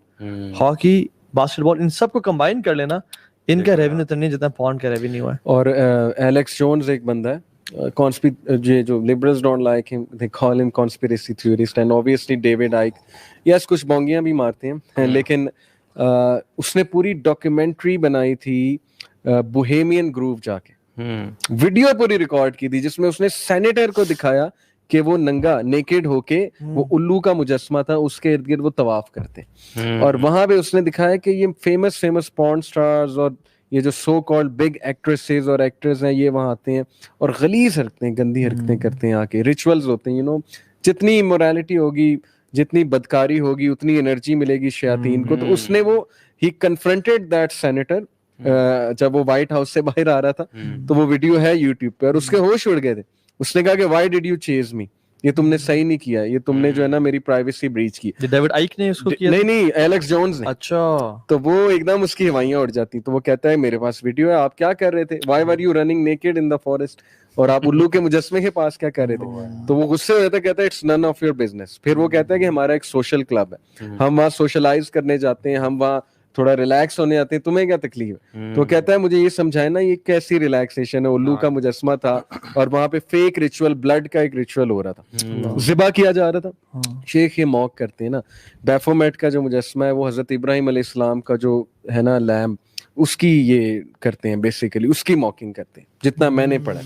hockey, basketball, ان سب کو کمبائن کر لینا, ان کا ریونیو اتنا نہیں جتنا پورن کا ریونیو ہے. اور ایلیکس جونز ایک بندہ ہے, جو liberals don't like him, they call him conspiracy theorist, and obviously David Icke, yes کچھ بونگیاں بھی مارتے ہیں, لیکن اس نے پوری ڈاکیومنٹری بنائی تھی بوہیمین گروو جا کے, ویڈیو پوری ریکارڈ کی تھی جس میں اس نے سینیٹر کو دکھایا کہ وہ ننگا نیکڈ ہو کے, وہ الو کا مجسمہ تھا, اس کے ارد گرد وہ طواف کرتے, اور وہاں پہ اس نے دکھایا کہ یہ فیمس پورن سٹارز اور یہ جو سو کالڈ بگ ایکٹریسز اور ایکٹرز ہیں, یہ وہاں آتے ہیں اور غلیظ حرکتیں, گندی حرکتیں کرتے ہیں, آ کے ریچولز ہوتے ہیں, جتنی امورالٹی ہوگی, جتنی بدکاری ہوگی, اتنی انرجی ملے گی شیاطین کو. تو اس نے وہ ہی کنفرنٹڈ دیٹ سینیٹر جب وہ وائٹ ہاؤس سے باہر آ رہا تھا, تو وہ ویڈیو ہے یوٹیوب پہ, اور اس کے ہوش اڑ گئے تھے. اس نے کہا کہ وائی ڈیڈ یو چیز می, یہ تم نے صحیح نہیں کیا, یہ تم نے جو ہے نا میری پرائیویسی بریچ کی. ڈیوڈ آئیک نے اس کو کیا؟ نہیں, ایلیکس جونز نے. اچھا. تو وہ ایک دم اس کی ہوائیاں اڑ جاتی, تو وہ کہتا ہے میرے پاس ویڈیو ہے, آپ کیا کر رہے تھے, why were you running naked in the forest, اور آپ الو کے مجسمے کے پاس کیا کر رہے تھے. تو وہ غصے ہو جاتا ہے, کہتا ہے it's none of your business. پھر وہ کہتا ہے کہ ہمارا ایک سوشل کلب ہے, ہم وہاں سوشلائز کرنے جاتے ہیں, ہم وہاں تھوڑا ریلیکس ہونے آتے ہیں, تمہیں کیا تکلیف ہے. تو کہتا ہے مجھے یہ سمجھائے نا یہ کیسی ریلیکسیشن ہے, الو کا مجسمہ تھا اور وہاں پہ فیک ریچول, بلڈ کا ایک ریچول ہو رہا تھا, ذبح کیا جا رہا تھا. شیخ یہ موک کرتے ہیں نا, بیفومیٹ کا جو مجسمہ ہے وہ حضرت ابراہیم علیہ السلام کا جو ہے نا لیمب, اس کی یہ کرتے ہیں بیسیکلی, اس کی موکنگ کرتے ہیں, جتنا میں نے پڑھا.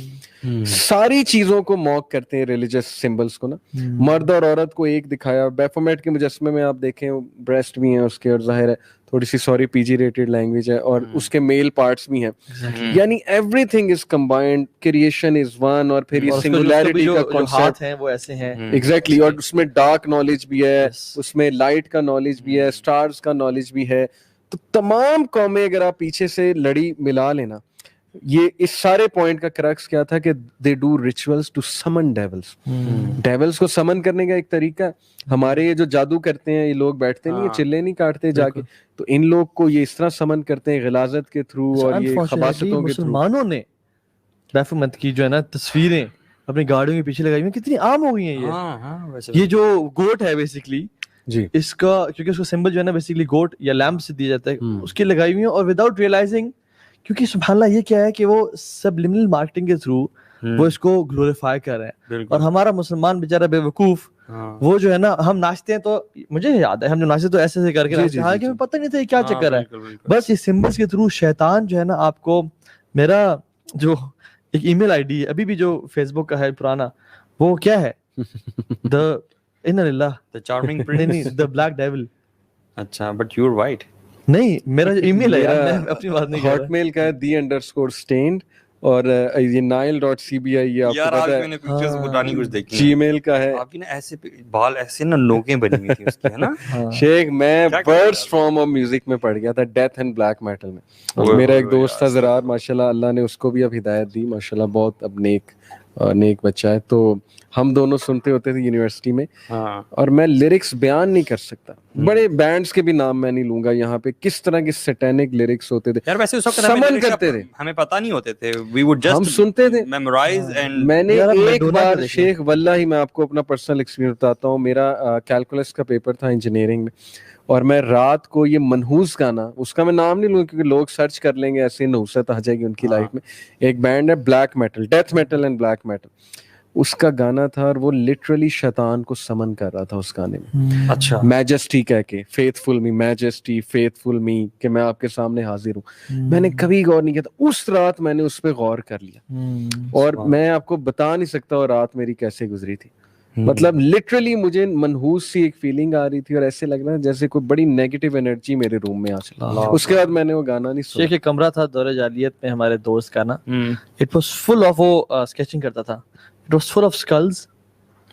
ساری چیزوں کو موک کرتے ہیں, ریلیجس سمبلس کو نا, مرد اور عورت کو ایک دکھایا. بیفومیٹ کے مجسمے میں آپ دیکھیں بریسٹ بھی ہیں اس کے, اور ظاہر ہے تھوڑی سی سوری پی جی ریٹڈ لینگویج ہے, اور اس کے میل پارٹس بھی ہیں, یعنی every thing is combined, creation is one, اور پھر یہ سنگولیرٹی کا کانسیپٹ ہے وہ ایسے ہیں ایگزیکٹلی, اور اس میں ڈارک نالج بھی ہے, اس میں لائٹ کا نالج بھی ہے, سٹارز کا نالج بھی ہے. تو تمام قومیں اگر آپ پیچھے سے لڑی ملا لینا, یہ اس سارے پوائنٹ کا کرکس کیا تھا کہ دے ڈو ریچولز ٹو سمن ڈیولز. ڈیولز کو سمن کرنے کا ایک طریقہ ہے. ہمارے یہ جو جادو کرتے ہیں یہ لوگ بیٹھتے نہیں, چلے نہیں کاٹتے جا کے, تو ان لوگ کو یہ اس طرح سمن کرتے ہیں غلاظت کے تھرو اور یہ خباثتوں کے تھرو. مسلمانوں نے بیفومیٹ کی جو ہے نا تصویریں اپنی گاڑیوں کے پیچھے لگائی ہوئی, کتنی عام ہو گئی ہیں. یہ جو گوٹ ہے بیسیکلی, جی اس کا کیونکہ اس کا سمبل جو ہے نا بیسیکلی گوٹ یا لیمپ سے دیا جاتا ہے, اس کی لگائی ہوئی ہیں, اور وداؤٹ ریئلائزنگ, کیونکہ سبحان اللہ یہ کیا ہے کہ وہ سبلیمنل مارکیٹنگ کے تھرو وہ اس کو گلوریفائی کر رہے ہیں. اور ہمارا مسلمان بیچارہ بے وقوف, وہ جو ہے نا, ہم ناچتے ہیں تو مجھے یاد ہے ہم جو ناچتے تو ایسے ایسے کر کے ناچتے ہیں, حالانکہ ہمیں پتہ نہیں تھا یہ کیا چکر ہے. بس یہ سمبلس کے تھرو شیطان جو ہے نا, آپ کو میرا جو ایک ای میل آئی ڈی ہے ابھی بھی جو فیس بک کا ہے پرانا, وہ کیا ہے, دا ان اللہ the charming prince, نہیں دا بلیک ڈیول. اچھا, but you're white. نہیں میرا جو ای میل ہے یار, میں اپنی بات نہیں کر رہا. ہاٹ میل کا ہے the_stained, اور یہ nile.cbi, یہ آپ کو پتہ ہے. میں نے پکچرز پرانی کچھ دیکھی. جی میل کا ہے. آپ کی نا ایسے بال ایسے نا نوکیں بنی ہوئی تھی اس کی, ہے نا. شیخ میں برسٹ فرام آف میوزک میں پڑھ گیا تھا, ڈیتھ اینڈ بلیک میٹل میں. میرا ایک دوست تھا زرار, ماشاءاللہ اللہ نے اس کو بھی اب ہدایت دی, ماشاءاللہ بہت اب نیک بچہ ہے. تو ہم دونوں سنتے ہوتے تھے یونیورسٹی میں, اور میں لیرکس بیان نہیں کر سکتا, بڑے بینڈز کے بھی نام میں نہیں لوں گا یہاں پہ, کس طرح کے سیٹینک لیرکس ہوتے تھے. یار ویسے اس وقت سمن کرتے تھے, ہمیں پتہ نہیں ہوتے تھے, we would just ہم سنتے تھے, memorize. and میں نے ایک بار شیخ واللہ ہی میں آپ کو اپنا پرسنل ایکسپیرینس بتاتا ہوں, میرا کیلکولس کا پیپر تھا انجینئرنگ میں, اور میں رات کو یہ منحوس گانا, اس کا میں نام نہیں لوں کیونکہ لوگ سرچ کر لیں گے, ایسے نحوست آ جائے گی ان کی لائف میں. ایک بینڈ ہے black metal, death metal and black metal, اس کا گانا تھا, اور وہ لٹرلی شیطان کو سمن کر رہا تھا اس گانے میں. اچھا, میجسٹی کہہ کے, فیتھفل می, میجسٹی فیتھفل می, کہ میں آپ کے سامنے حاضر ہوں. میں نے کبھی غور نہیں کیا تھا, اس رات میں نے اس پہ غور کر لیا, اور میں آپ کو بتا نہیں سکتا وہ رات میری کیسے گزری تھی. مطلب لٹرلی مجھے منحوس سی ایک فیلنگ آ رہی تھی, اور ایسے لگ رہا جیسے کوئی بڑی نیگیٹو انرجی میرے روم میں آ چلی. اس کے بعد میں نے وہ گانا نہیں سنا. ایک کمرہ تھا دور جاہلیت میں ہمارے دوست کا نا, اٹ واز فل آف, وہ اسکیچنگ کرتا تھا, it was full of skills,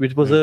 which was a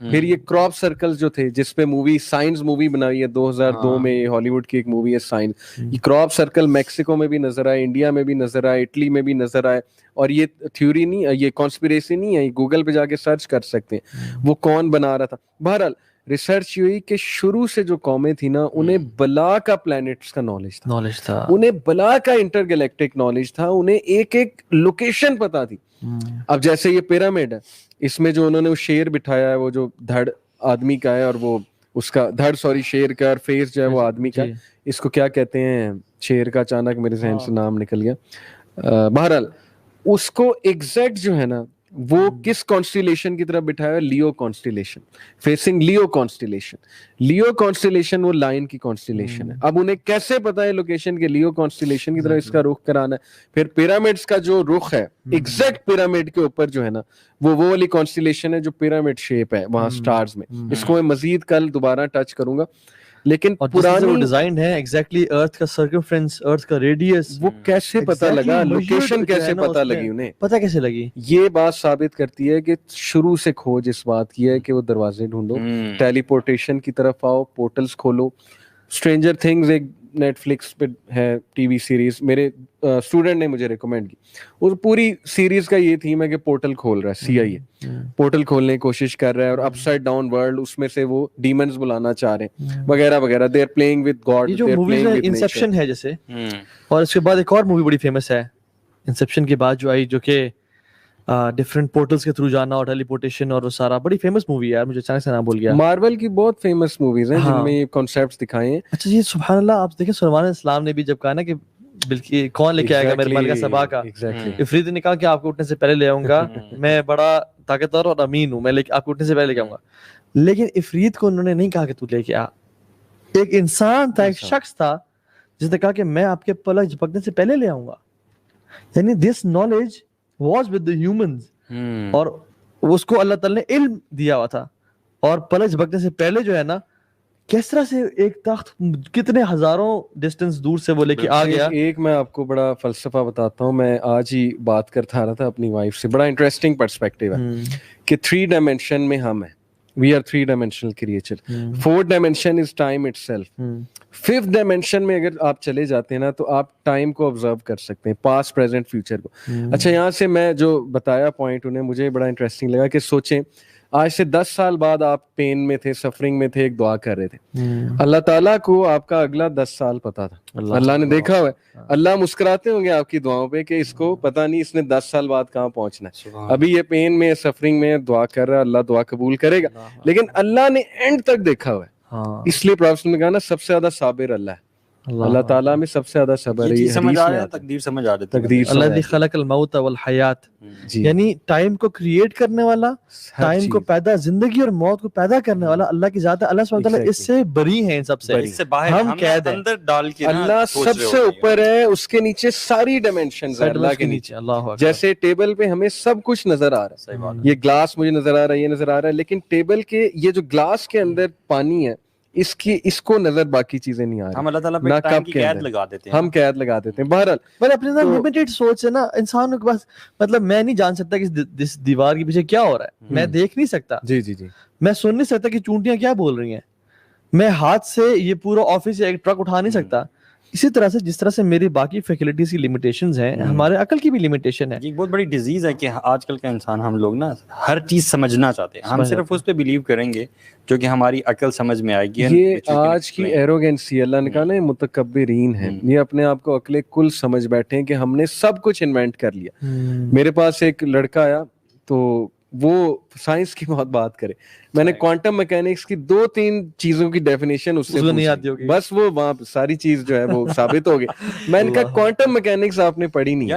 پھر یہ کراپ سرکلز جو تھے جس پہ مووی سائنس مووی بنائی ہے 2002 میں، ہالی ووڈ کی ایک مووی ہے سائنس. یہ کراپ سرکل میکسیکو میں بھی نظر آئے، انڈیا میں بھی نظر آئے، اٹلی میں بھی نظر آئے. اور یہ تھیوری نہیں، یہ کانسپیریسی نہیں ہے، یہ گوگل پہ جا کے سرچ کر سکتے ہیں وہ کون بنا رہا تھا. بہرحال ریسرچ ہوئی کہ شروع سے جو قومیں تھیں نا انہیں بلا کا پلانٹس کا نالج تھا، انہیں بلا کا انٹر گلیکٹک نالج تھا، انہیں ایک ایک لوکیشن پتا تھی. اب جیسے یہ پیرامڈ ہے، اس میں جو انہوں نے وہ شیر بٹھایا ہے، وہ جو دھڑ آدمی کا ہے اور وہ اس کا دھڑ شیر کا، اور فیس جو ہے وہ آدمی کا. اس کو کیا کہتے ہیں شیر کا، اچانک میرے ذہن سے نام نکل گیا. بہرحال اس کو ایگزیکٹ جو ہے نا وہ کس کانسٹیلیشن کی طرف بٹھایا ہے؟ لیو کانسٹیلیشن، فیسنگ لیو کانسٹیلیشن. لیو کانسٹیلیشن وہ لائن کی کانسٹیلیشن ہے. اب انہیں کیسے پتا ہے لوکیشن کے لیو کانسٹیلیشن کی طرف اس کا رخ کرانا ہے؟ پھر پیرامڈس کا جو رخ ہے ایگزیکٹ پیرامڈ کے اوپر جو ہے نا وہ والی کانسٹیلیشن ہے جو پیرامڈ شیپ ہے وہاں سٹارز میں. اس کو میں مزید کل دوبارہ ٹچ کروں گا. لیکن پرانی ڈیزائن ہے ایگزیکٹلی ارتھ کا سرکمفرنس، ارتھ کا ریڈیس، وہ کیسے پتا لگا، لوکیشن کیسے پتا لگی انہیں، پتا کیسے لگی؟ یہ بات ثابت کرتی ہے کہ شروع سے کھوج اس بات کی ہے کہ وہ دروازے ڈھونڈو، ٹیلی پورٹیشن کی طرف آؤ، پورٹلز کھولو. اسٹرینجر تھنگز ایک نیٹ فلکس پہ ہے ٹی وی سیریز، میرے اسٹوڈنٹ نے مجھے ریکمینڈ کی. اور پوری سیریز کا یہ تھیم ہے کہ پورٹل کھول رہا ہے، CIA پورٹل کھولنے کی کوشش کر رہا ہے اور اپ سائڈ ڈاؤن ورلڈ، اس میں سے وہ ڈیمنز بلانا چاہ رہے ہیں وغیرہ وغیرہ. They are playing with god. یہ جو موویز ہے انسیپشن ہے جیسے، اور اس کے بعد ایک اور مووی بڑی فیمس ہے انسیپشن کے بعد جو آئی، جو کہ ڈفرنٹ پورٹلز کے تھرو جانا اور ٹیلی پورٹیشن اور وہ سارا، بڑی فیمس مووی ہے یار، مجھے اچانک سے نام بھول گیا. مارول کی بہت فیمس موویز ہیں جن میں یہ کانسیپٹس دکھائے ہیں. اچھا یہ سبحان اللہ، آپ دیکھیں سلیمان علیہ السلام نے بھی جب کہا نا کہ بلکہ کون لے کے آئے گا میرے ملکہ سبا کا، افریت نے کہا کہ آپ کو اٹھنے سے پہلے لے آؤں گا، میں بڑا طاقتور اور امین ہوں، میں آپ کو اٹھنے سے پہلے لے کے آؤں گا. لیکن افریت کو انہوں نے نہیں کہا کہ تو لے کے آ. ایک انسان تھا، ایک شخص تھا جس نے کہا کہ میں آپ کے پلک جھپکنے سے پہلے لے آؤں گا. یعنی this knowledge was with the humans, اور اس کو اللہ تعالی نے علم دیا ہوا تھا. اور پلک جھپکنے سے پہلے جو ہے نا کس طرح سے ایک تخت کتنے ہزاروں ڈسٹنس دور سے وہ لے کے آ گیا. ایک میں آپ کو بڑا فلسفہ بتاتا ہوں، میں آج ہی بات کرتا رہا تھا اپنی وائف سے، بڑا انٹرسٹنگ پرسپیکٹیو ہے کہ 3 ڈائمینشن میں ہم ہیں. We are 3 dimensional creature. 4th dimension is time itself. 5th dimension میں اگر آپ چلے جاتے ہیں نا تو آپ ٹائم کو آبزرو کر سکتے ہیں، پاسٹ پریزنٹ فیوچر کو. اچھا یہاں سے میں جو بتایا پوائنٹ انہیں مجھے بڑا انٹرسٹنگ لگا کہ سوچیں آج سے 10 سال بعد آپ پین میں تھے، سفرنگ میں تھے، ایک دعا کر رہے تھے. اللہ تعالیٰ کو آپ کا اگلا 10 سال پتا تھا، اللہ نے دیکھا ہوا ہے. اللہ مسکراتے ہوں گے آپ کی دعاؤں پہ کہ اس کو پتا نہیں اس نے 10 سال بعد کہاں پہنچنا ہے. ابھی یہ پین میں، سفرنگ میں دعا کر رہا ہے، اللہ دعا قبول کرے گا. لیکن اللہ نے اینڈ تک دیکھا ہوا ہے. اس لیے پروفیسر نے کہا نا سب سے زیادہ صابر اللہ ہے. اللہ تعالیٰ میں سب سے زیادہ صبر ہے. سمجھ آ رہا ہے، تقدیر سمجھ آ رہی ہے. الذی خلق الموت والحیات، یعنی ٹائم کو کریٹ کرنے والا، ٹائم کو پیدا، زندگی اور موت کو پیدا کرنے والا اللہ کی ذات ہے. اللہ سبحانہ وتعالی اس سے بری ہیں، ان سب سے ہم قید ہیں. اندر ڈال کے اللہ سب سے اوپر ہے، اس کے نیچے ساری ڈائمینشنز ہیں اللہ کے نیچے. جیسے ٹیبل پہ ہمیں سب کچھ نظر آ رہا ہے، یہ گلاس مجھے نظر آ رہا ہے، یہ نظر آ رہا ہے، لیکن ٹیبل کے یہ جو گلاس کے اندر پانی ہے اس کو نظر باقی چیزیں نہیں آ رہی. ہم اللہ تعالیٰ پہ ٹائم کی قید لگا دیتے ہیں، ہم قید لگا دیتے ہیں. بہرحال پر اپنے اندر لمیٹڈ سوچ ہے نا انسان کے پاس. مطلب میں نہیں جان سکتا کہ اس دیوار کے پیچھے کیا ہو رہا ہے، میں دیکھ نہیں سکتا، جی میں سن نہیں سکتا کہ چونٹیاں کیا بول رہی ہیں، میں ہاتھ سے یہ پورا آفس یا ایک ٹرک اٹھا نہیں سکتا. اسی طرح سے جس طرح سے میری باقی فیکلٹیز کی لمیٹیشنز ہیں، ہمارے عقل کی بھی لمیٹیشن ہے. یہ بہت بڑی ڈیزیز ہے کہ آج کل کا انسان، ہم لوگ نا ہر چیز سمجھنا چاہتے ہیں، ہم صرف اس پہ بلیو کریں گے جو کہ ہماری عقل سمجھ میں آئے گی. یہ آج کی ایروگینسی، اللہ نے کہا نا متکبرین ہیں، یہ اپنے آپ کو عقل کل سمجھ بیٹھے ہیں کہ ہم نے سب کچھ انوینٹ کر لیا. میرے پاس ایک لڑکا آیا تو وہ سائنس کی بہت بات کرے. میں نے کوانٹم میکینکس کی 2-3 چیزوں کی ڈیفینیشن اس سے نہیں آتی ہوگی، بس وہ وہاں ساری چیز جو ہے وہ ثابت ہو گئی. میں نے کہا کوانٹم میکینکس آپ نے پڑھی نہیں.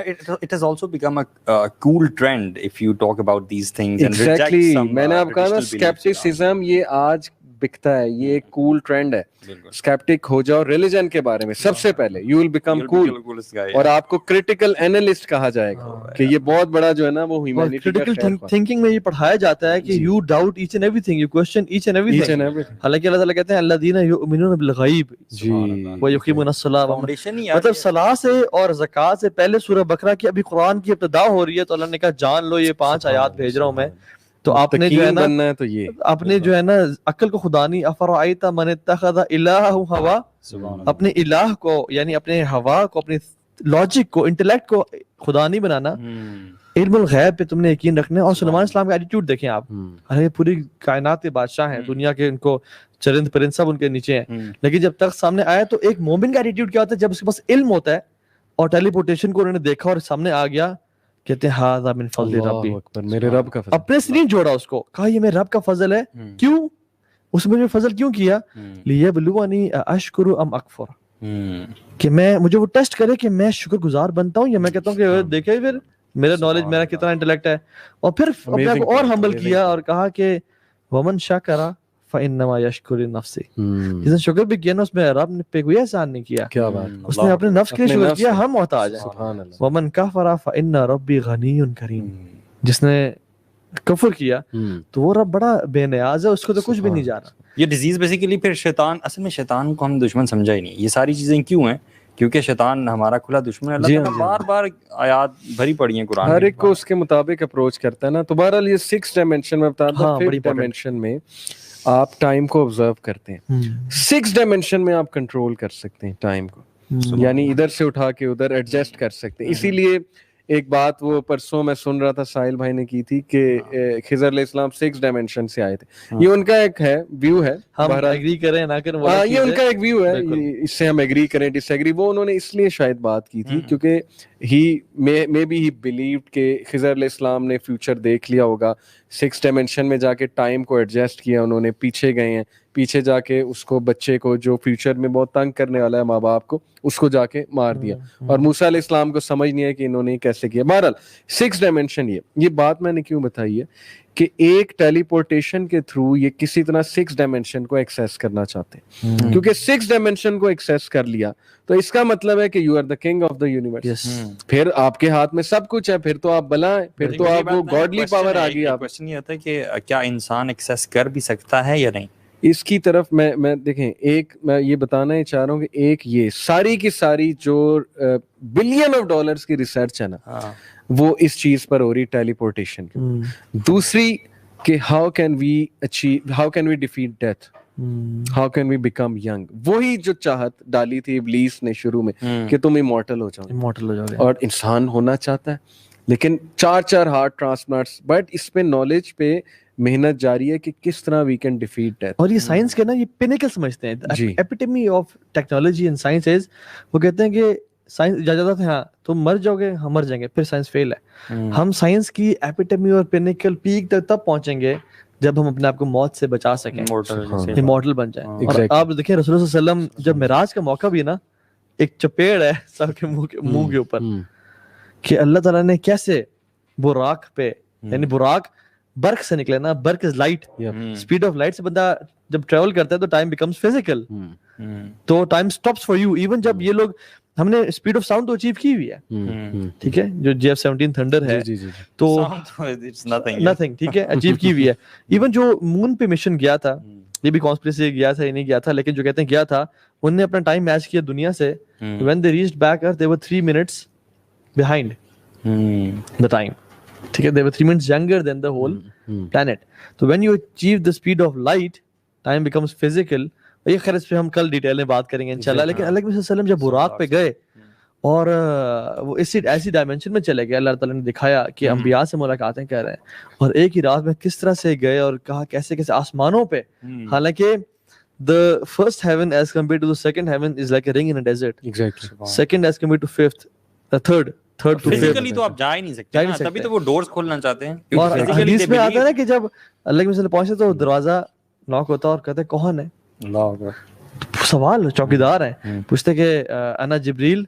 It has also become a cool trend if you talk about these things and reject Exactly. some میں نے آپ کہا نا اسکیپٹسزم یہ آج بکتا ہے، یہ ایک کول ٹرینڈ ہے. اسکیپٹک ہو جاؤ ریلیجن کے بارے میں سب سے پہلے، یو ول بیکم کول، اور آپ کو کریٹیکل اینالسٹ کہا جائے گا کہ یہ بہت بڑا جو ہے نا وہ ہیومینٹی کا کریٹیکل تھنکنگ میں یہ پڑھایا جاتا ہے کہ you doubt each and everything, you question each and everything. حالانکہ اللہ تعالیٰ کہتے ہیں الذین یؤمنون بالغیب ویقیمون الصلاۃ، مطلب صلاح سے اور زکوٰۃ سے پہلے سورہ بقرہ کی ابھی قرآن کی ابتدا ہو رہی ہے تو اللہ نے کہا جان لو یہ 5 آیات بھیج رہا ہوں میں، تو آپ نے جو ہے نا بننا ہے تو یہ آپ نے جو ہے نا عقل کو خدا نہیں، افرأیت من اتخذ الہ ہوا، اپنے الہ کو یعنی اپنے ہوا کو، اپنے لاجک کو، انٹلیکٹ کو خدا نہیں بنانا، علم الغیب پہ تم نے یقین رکھنا ہے. اور سلیمان السلام کا ایٹیٹیوڈ دیکھیں آپ، ارے پوری کائنات کے بادشاہ ہیں، دنیا کے ان کو چرند پرند سب ان کے نیچے ہیں، لیکن جب تک سامنے آیا تو ایک مومن کا ایٹیٹیوڈ کیا ہوتا ہے؟ جب اس کے پاس علم ہوتا ہے اور ٹیلی پورٹیشن کو انہوں نے دیکھا اور سامنے آ گیا، کہتے ہیں ھذا من فضل ربی، میرے رب کا فضل. اپنے سے نہیں جوڑا اس کو، کہا یہ میرے رب کا فضل ہے. کیوں؟ اس میں فضل کیوں کیا؟ لیبلونی اشکر ام اکفر، کہ میں مجھے وہ ٹیسٹ کرے کہ میں شکر گزار بنتا ہوں یا میں کہتا ہوں کہ دیکھیں پھر میرا نالج، میرا کتنا انٹلیکٹ ہے. اور پھر اپنے آپ کو اور ہمبل کیا اور کہا کہ ومن شکر فانما یشکر لنفسہ، جس نے شکر بھی کیا نا اس میں رب نے پہ کوئی احسان نہیں کیا، کیا بات، اس نے اپنے نفس کے لیے شکر کیا. ہم محتاج ہیں. سبحان اللہ. ومن کفر فان ربی غنی کریم، جس نے کفر کیا تو وہ رب بڑا بے نیاز ہے، اس کو تو کچھ بھی نہیں جانا. یہ ڈیزیز بیسیکلی پھر شیطان، اصل میں شیطان کو ہم دشمن سمجھا ہی نہیں. یہ ساری چیزیں کیوں ہیں؟ کیونکہ شیطان ہمارا کھلا دشمن ہے. اللہ تعالیٰ بار بار آیات بھری پڑی ہیں قرآن، ہر ایک کو اس کے مطابق اپروچ کرتا ہے نا. تو بہرحال یہ 6 ڈائمینشن میں بتا دوں، 5 ڈائمینشن میں آپ ٹائم کو آبزرو کرتے ہیں، 6 ڈائمینشن میں آپ کنٹرول کر سکتے ہیں ٹائم کو، یعنی ادھر سے اٹھا کے ادھر ایڈجسٹ کر سکتے ہیں. اسی لیے ایک بات وہ پرسوں میں سن رہا تھا ساحل بھائی نے کی تھی کہ خضر علیہ السلام 6 ڈائمینشن سے آئے تھے. یہ ان کا ایک ہے ویو ہے، ہم ایگری کریں نہ کریں یہ ان کا ایک ویو ہے، اس سے ہم ایگری کریں ڈس ایگری. وہ انہوں نے اس لیے شاید بات کی تھی کیونکہ مے بی ہی بلیوڈ کہ خضر علیہ السلام نے فیوچر دیکھ لیا ہوگا. 6 ڈائمینشن میں جا کے ٹائم کو ایڈجسٹ کیا انہوں نے، پیچھے گئے ہیں، پیچھے جا کے اس کو بچے کو جو فیوچر میں بہت تنگ کرنے والا ہے ماں باپ کو، اس کو جا کے مار دیا. اور موسیٰ علیہ السلام کو سمجھ نہیں ہے کہ انہوں نے کیسے کیا. بہرحال 6 ڈائمینشن یہ بات میں نے کیوں بتائی ہے کہ ایک ٹیلی پورٹیشن کے تھرو یہ کسی طرح 6 ڈائمینشن کو ایکسیس کرنا چاہتے ہیں، کیونکہ 6 ڈائمینشن کو ایکسیس کر لیا تو اس کا مطلب ہے کہ you are the king of the universe. پھر آپ کے ہاتھ میں سب کچھ ہے، پھر تو آپ بلا ہیں، پھر تو آپ وہ گاڈلی پاور آ گئی. آپ کوسچن یہ ہوتا ہے کہ کیا انسان ایکسیس کر بھی سکتا ہے یا نہیں؟ اس کی طرف میں دیکھیں، ایک میں یہ بتانا ہی چاہ رہا ہوں کہ ایک یہ ساری کی ساری جو بلین آف ڈالرز کی ریسرچ ہے نا، وہ اس چیز پر ہو رہی ٹیلی پورٹیشن کی. دوسری کہ how can we defeat death, how can we become young. وہی جو چاہت ڈالی تھی ابلیس نے شروع میں کہ تم ایمورٹل ہو جاؤ، اور انسان ہونا چاہتا ہے، لیکن 4 ہارٹ ٹرانسپلانٹس. بٹ اس پہ نالج پہ محنت جاری ہے کہ کس طرح وی کین ڈیفیٹ ڈیتھ. اور یہ سائنس کے نا یہ پینیکل سمجھتے ہیں، epitome of technology and science is, وہ کہتے ہیں کہ سائنس اجازت ہے ہاں تم مر جاؤ گے، ہم مر جائیں گے، پھر سائنس فیل ہے. ہم سائنس کی ایپیٹمی اور پینیکل پیک تک تب پہنچیں گے جب ہم اپنے آپ کو موت سے بچا سکیں، امورٹل بن جائیں. اور آپ دیکھیں رسول اللہ صلی اللہ علیہ وسلم جب معراج کا موقع بھی نا، ایک چپیڑ ہے سب کے منہ کے اوپر کہ اللہ تعالیٰ نے کیسے براق پہ، یعنی براق برق سے نکلے نا، برق is light, speed of light سے بندہ جب ٹریول کرتا ہے تو ٹائم بیکمز فزیکل، تو time stops for you. Even جب یہ لوگ، ہم نے اسپیڈ آف ساؤنڈ تو اچیو کی ہوئی ہے، ٹھیک ہے، جو JF-17 تھنڈر ہے تو نتھنگ، ٹھیک ہے، اچیو کی ہوئی ہے. ایون جو مون پہ مشن گیا تھا، یہ بھی کانسپریسی گیا تھا یا نہیں گیا تھا، لیکن جو کہتے ہیں گیا تھا، انہوں نے اپنا ٹائم میچ کیا دنیا سے. when they reached back earth they were 3 minutes behind the time, ٹھیک ہے، they were 3 minutes younger than the whole planet. So when you achieve the speed of light, time becomes physical. یہ خیر اس پہ ہم کل ڈیٹیل میں بات کریں گے انشاءاللہ. لیکن اللہ کے صلی اللہ علیہ وسلم جب براق پہ گئے اور وہ ایسی ڈائمینشن میں چلے گئے، اللہ تعالیٰ نے دکھایا کہ انبیاء سے ملاقاتیں کر رہے ہیں، اور ایک ہی رات میں کس طرح سے گئے اور کہا کیسے کیسے آسمانوں پہ. حالانکہ the first heaven as compared to the second heaven is like a ring in a desert. Exactly. Second as compared to fifth, the third to fifth. Physically تو آپ جا ہی نہیں سکتے نا، تبھی تو وہ ڈورز کھولنا چاہتے ہیں. اور حدیث میں آتا ہے نا کہ جب اللہ کے مثل پہنچے تو دروازہ ناک ہوتا اور کہتے کون ہے؟ اللہ اکبر. سوال چوکیدار ہیں، پوچھتے کہ انا جبریل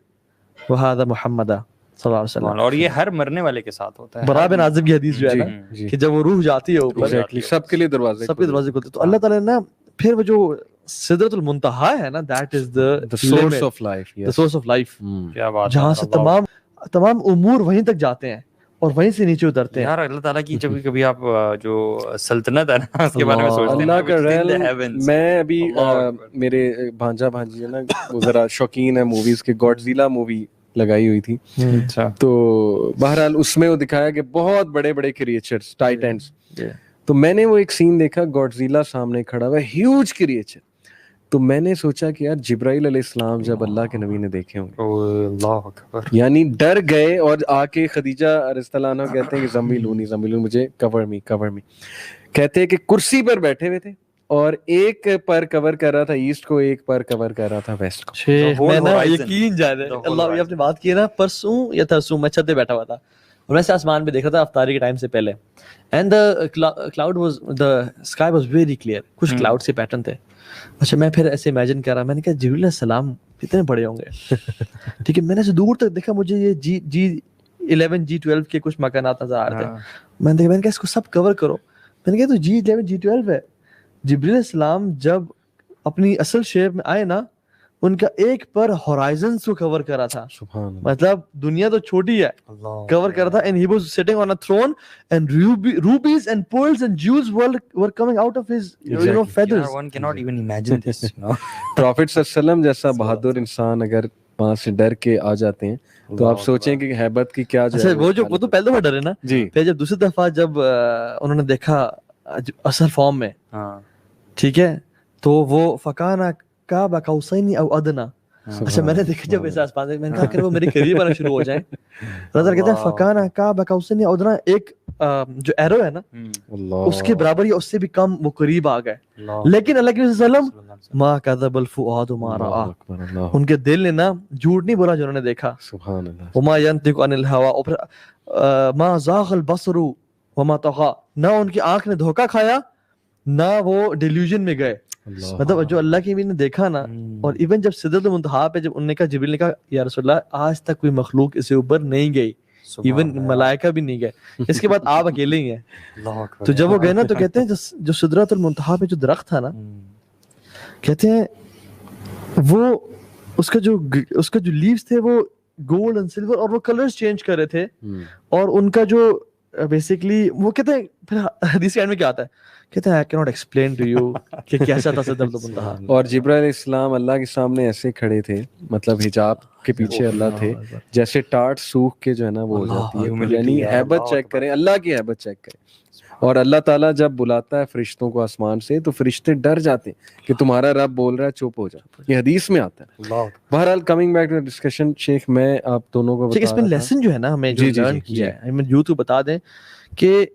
وہذا محمد صلی اللہ علیہ وسلم. اور یہ ہر مرنے والے کے ساتھ ہوتا ہے. برا بن عازب کی حدیث جو ہے نا کہ جب وہ روح جاتی ہے اوپر، سب کے لیے دروازے کھلتے. تو اللہ تعالیٰ نے نا پھر وہ جو سدرۃ المنتہا ہے نا، that is the source of life. کیا بات، جہاں سے تمام امور وہیں تک جاتے ہیں اور وہیں سے نیچے اترتے ہیں. یار اللہ تعالیٰ کی جب کبھی آپ جو سلطنت ہے نا اس کے بارے میں سوچتے ہیں، اللہ کا ریل. میں ابھی میرے بھانجا بھانجی ہے نا، وہ ذرا شوقین ہے موویز کے، گاڈزیلا مووی لگائی ہوئی تھی. تو بہرحال اس میں وہ دکھایا کہ بہت بڑے بڑے کریچرز، ٹائٹنز، تو میں نے وہ ایک سین دیکھا, گاڈزیلا سامنے کھڑا ہوا ہے, ہیوج کریچر. تو میں نے سوچا کہ یار جبرائیل علیہ السلام جب اللہ کے نبی نے دیکھے ہوں گے, اللہ اکبر, یعنی ڈر گئے اور آ کے خدیجہ رضی اللہ عنہا کہتے ہیں کہ زمبیلونی مجھے کور می, کہتے ہیں کہ کرسی پر بیٹھے ہوئے تھے اور ایک پر کور کر رہا تھا ایسٹ کو, ایک پر کور کر رہا تھا ویسٹ کو. شیخ میں نا یقین جانے اللہ, یہ آپ نے بات کی نا, پرسوں یا ترسوں میں چھت پہ بیٹھا ہوا تھا اور ویسے آسمان پہ دیکھ رہا تھا افطاری کے ٹائم سے پہلے, and the sky was very clear, کچھ کلاؤڈ سے پیٹرن تھے. اچھا میں پھر ایسے امیجن کر رہا, میں نے کہا جبریل علیہ السلام کتنے بڑے ہوں گے, ٹھیک ہے. میں نے ایسے دور تک دیکھا, مجھے یہ G11 G12 کے کچھ مکانات نظر آ رہے تھے. میں نے کہا اس کو سب کور کرو. میں نے کہا تو G11 G12 ہے. جبریل علیہ السلام جب اپنی اصل شیپ میں آئے نا, ان کا ایک پر ہورائزنز کو کور کرا تھا, مطلب دنیا تو چھوٹی ہے, کور کرا تھا. and he was sitting on a throne and rubies and pearls and jewels were coming out of his feathers. One cannot even imagine this. Prophet صلی اللہ علیہ وسلم جیسا بہادر انسان اگر وہاں سے ڈر کے آ جاتے ہیں تو آپ سوچیں کہ ہیبت کی کیا جو ہے. وہ تو پہلے دفعہ ڈرے نا جی, پھر جب دوسری دفعہ جب انہوں نے دیکھا اصل فارم میں, ٹھیک ہے, تو وہ فکانا قاب قوسین او ادنا. اچھا میں نے دیکھا جب ایسا آسمان سے, میں نے کہا کہ وہ میرے قریب آنا شروع ہو جائیں. رضا کہتے ہیں فکانا قاب قوسین او ادنا, ایک جو ایرو ہے نا اس کے برابر یا اس سے بھی کم وہ قریب آ گئے. لیکن اللہ کے صلی اللہ علیہ وسلم ما کذب الفؤاد ما رأى, ان کے دل نے نا جھوٹ نہیں بولا جو انہوں نے دیکھا. سبحان اللہ. وما ينطق عن الهوى ما زاغ البصر وما طغى, نہ ان کی آنکھ نے دھوکا کھایا نہ وہ ڈیلیوژن میں گئے. مطلب جو اللہ کی بھی نے دیکھا نا, اور ایون جب سدرۃ المنتہا پہ جب انہوں نے کہا, جبریل نے کہا یا رسول اللہ آج تک کوئی مخلوق اسے اوپر نہیں گئی, ایون ملائکہ بھی نہیں گئے, اس کے بعد آپ اکیلے ہی ہیں. تو جب وہ گئے نا تو کہتے ہیں جو سدرۃ المنتہا پہ جو درخت تھا نا, کہتے ہیں وہ اس کا جو لیوز تھے وہ گولڈ اینڈ سلور, اور وہ کلرز چینج کر رہے تھے, اور ان کا جو بیسیکلی وہ کہتے ہیں پھر حدیث کے اینڈ میں کیا آتا ہے, کہتے ہیں I cannot explain to you کہ کیسا تھا سدرۃ المنتہا. اور جبرائیل علیہ السلام اللہ کے سامنے ایسے کھڑے تھے, مطلب حجاب کے پیچھے اللہ تھے, جیسے ٹاٹ سوکھ کے جو ہے نا وہ ہو جاتی ہے. یعنی ہیبت چیک کریں, اللہ کی ہیبت چیک کریں. اور اللہ تعالیٰ جب بلاتا ہے فرشتوں کو آسمان سے تو فرشتے ڈر جاتے ہیں کہ تمہارا رب بول رہا ہے, چپ ہو جا. یہ حدیث میں آتا ہے. بہرحال کمنگ بیک ٹو ڈسکشن, شیخ میں آپ دونوں کو اس میں لیسن جو ہے نا ہمیں جو لرن کیا ہے, ہمیں یوں تو بتا دیں کہ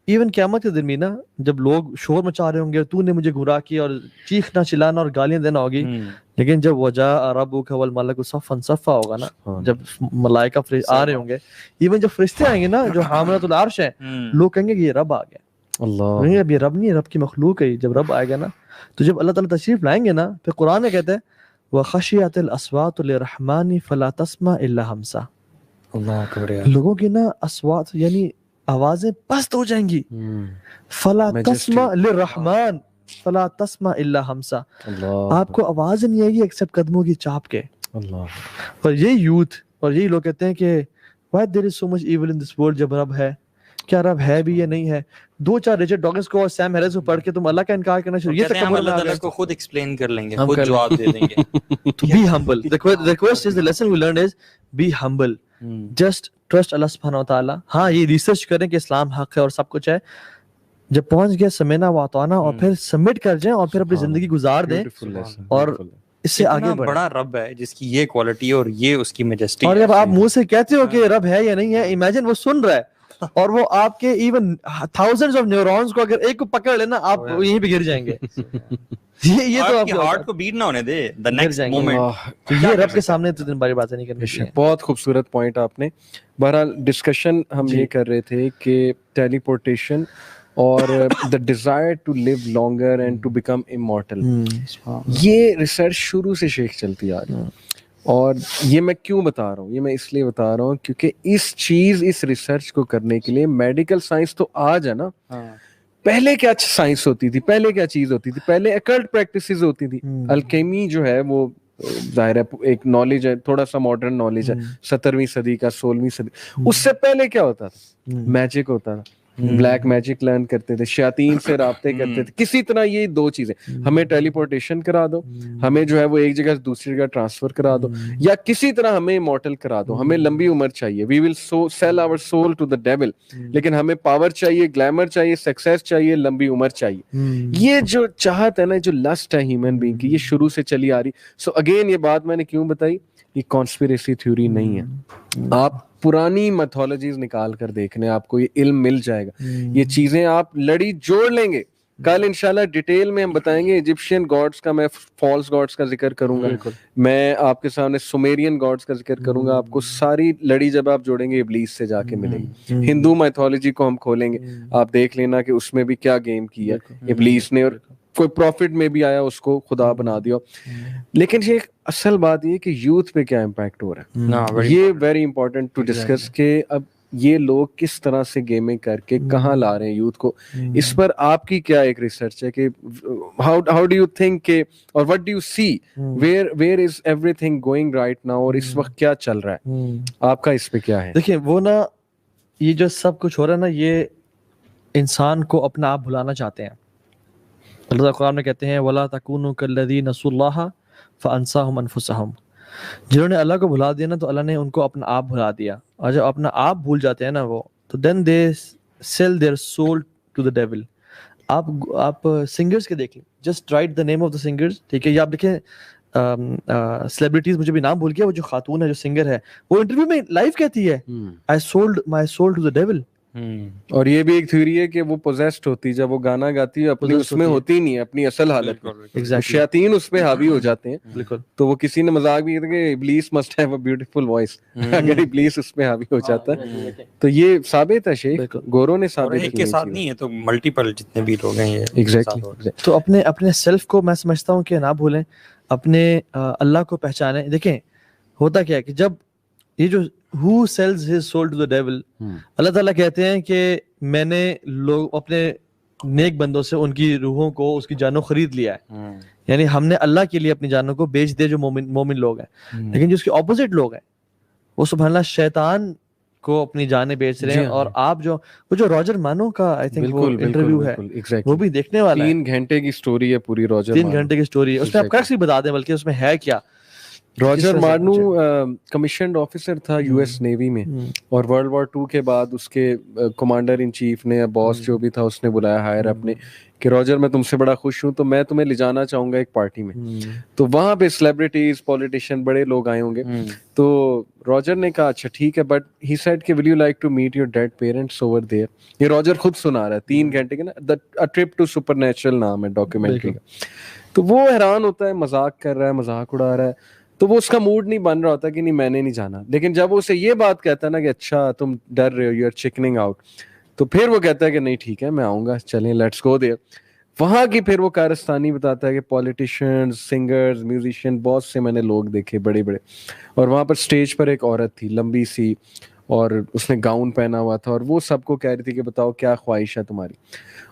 ایون قیامت کے دن بھی نا جب لوگ شور مچا رہے ہوں گے, تو نے مجھے گمراہ کیا, اور چیخنا چلانا اور گالیاں دینا ہوگی, لیکن جب وجاء ربک والملک صفا صفا ہوگا نا, جب ملائکہ آ رہے ہوں گے, ایون جب فرشتے آئیں گے نا جو حاملۃ العرش ہیں, لوگ کہیں گے کہ یہ رب آ گیا. اللہ, اب یہ رب نہیں ہے, رب کی مخلوق ہے. جب رب آئے گا نا, تو جب اللہ تعالیٰ تشریف لائیں گے نا, پھر قرآن میں کہتے ہیں وَخَشِيَتِ الْأَصْوَاتُ لِلرَّحْمَنِ فَلَا تَسْمَعُ إِلَّا هَمْسًا. اللہ اکبر. لوگوں کی نا اصوات یعنی آوازیں پست ہو جائیں گی. فَلَا تَسْمَعُ لِلرَّحْمَنِ فَلَا تَسْمَعُ إِلَّا هَمْسًا. آپ کو آواز نہیں آئے گی ایکسپٹ قدموں کی چاپ کے. اور یہ یوتھ اور یہی لوگ کہتے ہیں کہ why there is so much evil in this world, جب رب ہے, کیا رب ہے بھی یا نہیں ہے. 2-4 ریچرڈ ڈاکنز کو اور سیم ہیرس کو پڑھ کے تم اللہ کا انکار کرنا شروع, یہ تک ہم اللہ تعالیٰ کو خود ایکسپلین کر لیں گے, خود جواب دے دیں گے. Be humble. The request is, the lesson we learned is be humble. Just trust اللہ سبحانہ وتعالی. ہاں یہ ریسرچ کریں کہ اسلام حق ہے اور سب کچھ ہے, جب پہنچ گیا سمینا واتوانا, اور پھر سبمٹ کر جائیں, اور پھر اپنی زندگی گزار دیں, اور اس سے آگے بڑھیں. بڑا رب ہے جس کی یہ کوالٹی اور یہ اس کی میجسٹی. اور جب آپ منہ سے کہتے ہو کہ رب ہے یا نہیں ہے, امیجن وہ سن رہا ہے, اور وہ آپ کے ایون تھاؤزنڈز آف نیورونز کو اگر ایک کو پکڑ لینا, آپ یہیں پہ گر جائیں گے. یہ تو آپ ہارٹ کو بیٹ نہ ہونے دے the next moment. یہ رب کے سامنے تو دن باری باتیں نہیں کرنی چاہیے. بہت خوبصورت پوائنٹ آپ نے. بہرحال ڈسکشن ہم یہ کر رہے تھے کہ ٹیلی پورٹیشن اور the desire to live longer and to become immortal, یہ ریسرچ شروع سے شیخ چلتی آ رہی ہے. اور یہ میں کیوں بتا رہا ہوں, یہ میں اس لیے بتا رہا ہوں کیونکہ اس ریسرچ کو کرنے کے لیے میڈیکل سائنس تو آج ہے نا, پہلے کیا سائنس ہوتی تھی, پہلے کیا چیز ہوتی تھی, پہلے اکلٹ پریکٹسز ہوتی تھی. الکیمی جو ہے وہ ظاہر ہے ایک نالج ہے, تھوڑا سا ماڈرن نالج ہے, 17ویں صدی کا 16ویں صدی. اس سے پہلے کیا ہوتا تھا, میجک ہوتا تھا. بلیک میجک لرن کرتے تھے, شیاطین سے رابطے کرتے تھے, کسی طرح یہ دو چیزیں, ہمیں ٹیلی پورٹیشن کرا دو, ہمیں جو ہے وہ ایک جگہ سے دوسری جگہ ٹرانسفر کرا دو, یا کسی طرح ہمیں امورٹل کرا دو, ہمیں لمبی عمر چاہیے, we will sell our soul to the devil, لیکن ہمیں پاور چاہیے, گلیمر چاہیے, سکسیس چاہیے, لمبی عمر چاہیے. یہ جو چاہت ہے نا, جو لسٹ ہے ہیومن بینگ کی, یہ شروع سے چلی آ رہی. سو اگین یہ بات میں نے کیوں بتائی, یہ کانسپیریسی تھیوری نہیں ہے. آپ پرانی میتھولوجیز نکال کر دیکھنے, آپ کو یہ علم مل جائے گا. یہ چیزیں آپ لڑی جوڑ لیں گے. کل انشاءاللہ ڈیٹیل میں ہم بتائیں گے ایجپشین گاڈس کا, میں فالس گاڈس کا ذکر کروں گا, میں آپ کے سامنے سومیرین گاڈس کا ذکر کروں گا. آپ کو ساری لڑی جب آپ جوڑیں گے ابلیس سے جا کے ملے گی. ہندو میتھولوجی کو ہم کھولیں گے, آپ دیکھ لینا کہ اس میں بھی کیا گیم کی ہے ابلیس نے, اور کوئی پروفٹ میں بھی آیا اس کو خدا بنا دیا. لیکن یہ اصل بات یہ کہ یوتھ پہ کیا امپیکٹ ہو رہا ہے, یہ ویری امپورٹنٹ ٹو ڈسکس کہ اب یہ لوگ کس طرح سے گیمنگ کر کے کہاں لا رہے ہیں یوتھ کو. اس پر آپ کی کیا ایک ریسرچ ہے کہ ہاؤ ڈو یو تھنک کہ, اور what do you see, where is everything going right now, اور اس وقت کیا چل رہا ہے, آپ کا اس پہ کیا ہے؟ دیکھیں وہ نا, یہ جو سب کچھ ہو رہا ہے نا, یہ انسان کو اپنا آپ بھلانا چاہتے ہیں. اللہ تعالیٰ قرآن میں کہتے ہیں وَلَا تَكُونُوا كَالَّذِينَ نَسُوا اللَّهَ فَأَنسَاهُمْ أَنفُسَهُمْ, جنہوں نے اللہ کو بھلا دیا نا تو اللہ نے ان کو اپنا آپ بھلا دیا. اور جب اپنا آپ بھول جاتے ہیں نا وہ, تو then they sell their soul to the devil. آپ سنگرز کے دیکھ لیں, just write the name of the singers, ٹھیک ہے, یا آپ دیکھیں سیلیبریٹیز, مجھے بھی نام بھول گیا, وہ جو خاتون ہے جو سنگر ہے, وہ انٹرویو میں لائیو کہتی ہے I sold my soul to the devil. اور یہ بھی ایک تھیوری ہے کہ وہ پوزیسڈ ہوتی, جب وہ گانا گاتی ہے اپنی اس میں ہوتی نہیں ہے اپنی اصل حالت میں, شیاطین اس پہ حاوی ہو جاتے ہیں. بالکل. تو وہ کسی نے مذاق بھی کیا کہ ابلیس must have a beautiful voice, اگر ابلیس اس پہ حاوی ہو جاتا ہے تو یہ ثابت ہے, شیخ گورو نے ثابت ایک کے ساتھ نہیں ہے, تو ملٹیپل جتنے بھی لوگ ہیں یہ ایگزیکٹلی. تو اپنے سیلف کو میں سمجھتا ہوں کہ نہ بھولیں, اپنے اللہ کو پہچانیں. دیکھیں ہوتا کیا ہے کہ جب یہ جو who sells his soul to the devil, اللہ تعالیٰ کہتے ہیں کہ میں نے لوگ اپنے نیک بندوں سے ان کی روحوں کو, اس کی جانوں خرید لیا ہے. یعنی ہم نے اللہ کے لیے اپنی جانوں کو بیچ دے جو مومن لوگ ہیں. لیکن جو اس کے اپوزٹ لوگ ہیں وہ سبحان اللہ شیطان کو اپنی جانیں بیچ رہے ہیں. اور آپ وہ جو راجر مانو کا آئی تھنک وہ انٹرویو ہے, وہ بھی دیکھنے والا ہے. 3 گھنٹے کی سٹوری ہے پوری, راجر 3 گھنٹے کی سٹوری ہے. اس میں آپ کریکٹلی بتا دیں بلکہ اس میں ہے کیا. راجر مارنو کمیشنڈ آفیسر تھا یو ایس نیوی میں, اور ورلڈ وار 2 کے بعد اس کے کمانڈر ان چیف نے, باس جو بھی تھا, اس نے بلایا ہائر اپنے کہ راجر میں تم سے بڑا خوش ہوں, تو میں تمہیں لے جانا چاہوں گا ایک پارٹی میں. تو وہاں پہ سیلیبریٹیز, پولیٹیشین, بڑے لوگ آئے ہوں گے. تو راجر نے کہا اچھا ٹھیک ہے, بٹ ہی سیڈ کہ will you like to meet your dead parents over there. یہ راجر خود سنا رہا ہے 3 گھنٹے کے نا, a trip to supernatural نام ہے ڈاکیومنٹری کا. تو وہ حیران ہوتا ہے, مذاق کر رہا ہے, مذاق اڑا رہا ہے. تو وہ اس کا موڈ نہیں بن رہا ہوتا کہ نہیں میں نے نہیں جانا. لیکن جب وہ اسے یہ بات کہتا ہے نا کہ اچھا تم ڈر رہے ہو, یو آر چکننگ آؤٹ, تو پھر وہ کہتا ہے کہ نہیں ٹھیک ہے میں آؤں گا, چلیں لیٹس گو دیئر. وہاں کی پھر وہ کارستانی بتاتا ہے کہ پولیٹیشینز, سنگرز, میوزیشین, بہت سے میں نے لوگ دیکھے بڑے بڑے. اور وہاں پر اسٹیج پر ایک عورت تھی لمبی سی, اور اس نے گاؤن پہنا ہوا تھا, اور وہ سب کو کہہ رہی تھی کہ بتاؤ کیا خواہش ہے تمہاری.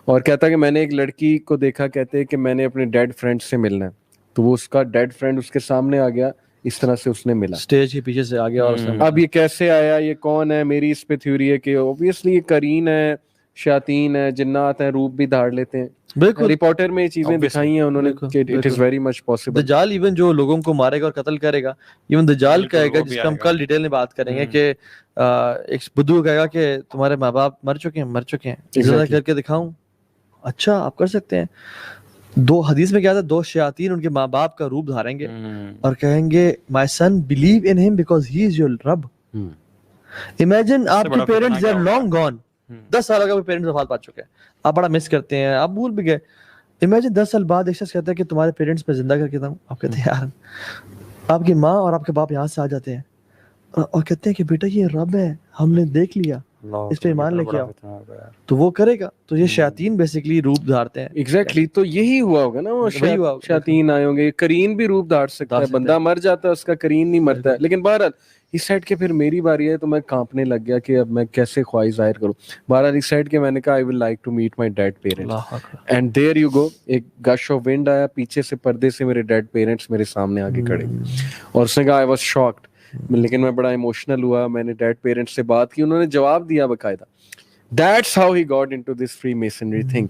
اور کہتا کہ میں نے ایک لڑکی کو دیکھا, کہتے کہ میں نے اپنے ڈیڈ فرینڈ سے ملنا ہے. تو وہ اس کا ڈیڈ فرینڈ اس کے سامنے آ گیا, اس طرح سے اس نے ملا, اسٹیج کے پیچھے سے آ گیا. اور اب یہ کیسے آیا, یہ کون ہے؟ میری اس پہ تھیوری ہے کہ اوبویسلی یہ قرین ہے, شیاطین ہے, جنات ہیں, روپ بھی دھاڑ لیتے ہیں. بالکل, رپورٹر میں یہ چیزیں دکھائی ہیں انہوں نے کہ it is very much possible. دجال ایون جو لوگوں کو مارے گا اور قتل کرے گا, ایون دجال کہے گا, جس کا ہم کل ڈیٹیل میں بات کریں گے, کہ ایک بدو کہے گا کہ تمہارے ماں باپ مر چکے ہیں, زندہ کر کے دکھاؤں. اچھا آپ کر سکتے ہیں. 2 حدیث میں کیا تھا, 2 شیاطین ان کے ماں باپ کا روپ دھاریں گے اور کہیں گے مائی سن believe in him because he is your رب. امیجن آپ کے parents they are long gone, 10 سال ہو گئے پیرنٹس وفات پا چکے ہیں, آپ بڑا مس کرتے ہیں, آپ بھول بھی گئے. امیجن 10 سال بعد ایک شخص کہتا ہے کہ تمہارے پیرنٹس میں زندہ کر کے دوں. آپ کہتے ہیں یار, آپ کی ماں اور آپ کے باپ یہاں سے آ جاتے ہیں اور کہتے ہیں کہ بیٹا یہ رب ہے, ہم نے دیکھ لیا, اس پہ ایمان لے کے آؤ, تو وہ کرے گا. تو یہ شیاطین بیسیکلی روپ دھارتے ہیں. ایگزیکٹلی, تو یہی ہوا ہوگا نا, وہ شیاطین آئے ہوں گے. کرین بھی روپ دھار سکتا ہے, بندہ مر جاتا ہے اس کا, کرین نہیں مرتا ہے. لیکن بہرحال اس سائڈ کے پھر میری باری ہے, تو میں کانپنے لگ گیا کہ اب میں کیسے خواہش ظاہر کروں. بہرحال اس سائڈ کے میں نے کہا I will like to meet my dead parents, and there you go. ایک گش آف ونڈ آیا, پیچھے سے پردے سے میرے ڈیڈ پیرنٹس میرے سامنے آ کے کھڑے, اور اس نے کہا آئی واز شاکڈ. لیکن میں بڑا ایموشنل ہوا, میں نے ڈیڈ پیرنٹس سے بات کی, انہوں نے جواب دیا باقاعدہ. That's how he got into this Freemasonry thing.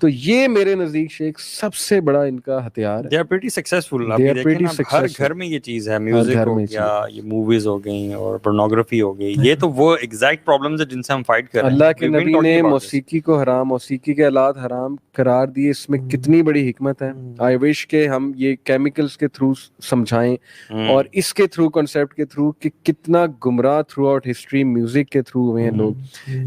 تو یہ میرے نزدیک شیخ سب سے بڑا ان کا ہتھیار ہے. They are pretty successful. آپ دیکھیں نا ہر گھر میں یہ چیز ہے, میوزک ہو گیا, یہ موویز ہو گئیں اور پورنوگرافی ہو گئی, یہ تو وہ ایگزیکٹ پرابلمز ہیں جن سے ہم فائٹ کر رہے ہیں. اللہ کے نبی نے موسیقی کو حرام, موسیقی کے آلات حرام قرار دیے, اس میں کتنی بڑی حکمت ہے. آئی وش کہ ہم یہ کیمیکلز کے تھرو سمجھائیں اور اس کے تھرو کنسیپٹ کے تھرو کہ کتنا گمراہ تھرو آؤٹ ہسٹری میوزک کے تھرو ہوئے ہیں لوگ.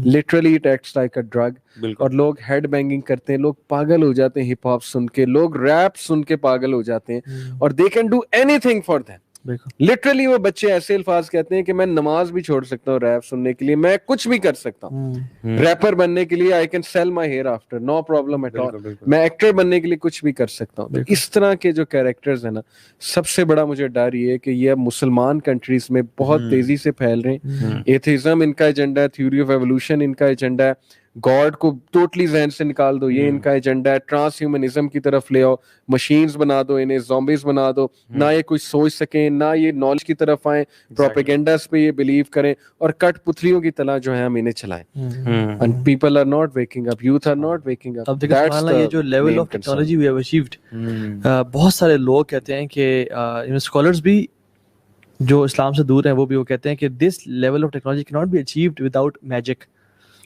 Literally it acts like a drug. اور لوگ ہیڈ بینگنگ کرتے ہیں, لوگ پاگل ہو جاتے ہیں ہپ ہاپ سن کے, لوگ ریپ سن کے پاگل ہو جاتے ہیں, اور they can do any thing for them. Literally وہ بچے ایسے الفاظ کہتے ہیں کہ میں نماز بھی چھوڑ سکتا ہوں ریپ سننے کے لیے, میں کچھ بھی کر سکتا ہوں ریپر بننے کے لیے, I can sell my hair after, no problem at all, میں ایکٹر بننے کے لیے کچھ بھی کر سکتا ہوں. اس طرح کے جو کیریکٹرز ہیں نا, سب سے بڑا مجھے ڈر یہ ہے کہ یہ اب مسلمان کنٹریز میں بہت تیزی سے پھیل رہے ہیں. ایتھیزم ان کا ایجنڈا ہے, تھیوری آف ایوولوشن ان کا ایجنڈا ہے, گاڈ کو ٹوٹلی ذہن سے نکال دو یہ ان کا ایجنڈا ہے, ٹرانس ہیومنزم کی طرف لے آؤ, مشینز بنا دو انہیں, زومبیز بنا دو, نہ یہ کچھ سوچ سکیں, نہ یہ نالج کی طرف آئیں, پروپیگنڈاز پہ یہ بلیو کریں, اور کٹ پتلیوں کی طرح جو ہے ہم انہیں چلائیں. And people are not waking up, youth are not waking up. اب دیکھیں سبحان اللہ, یہ جو level of technology we have achieved, بہت سارے لوگ کہتے ہیں کہ اسکالرز بھی جو اسلام سے دور ہیں وہ بھی وہ کہتے ہیں کہ this level of technology can not be achieved without magic.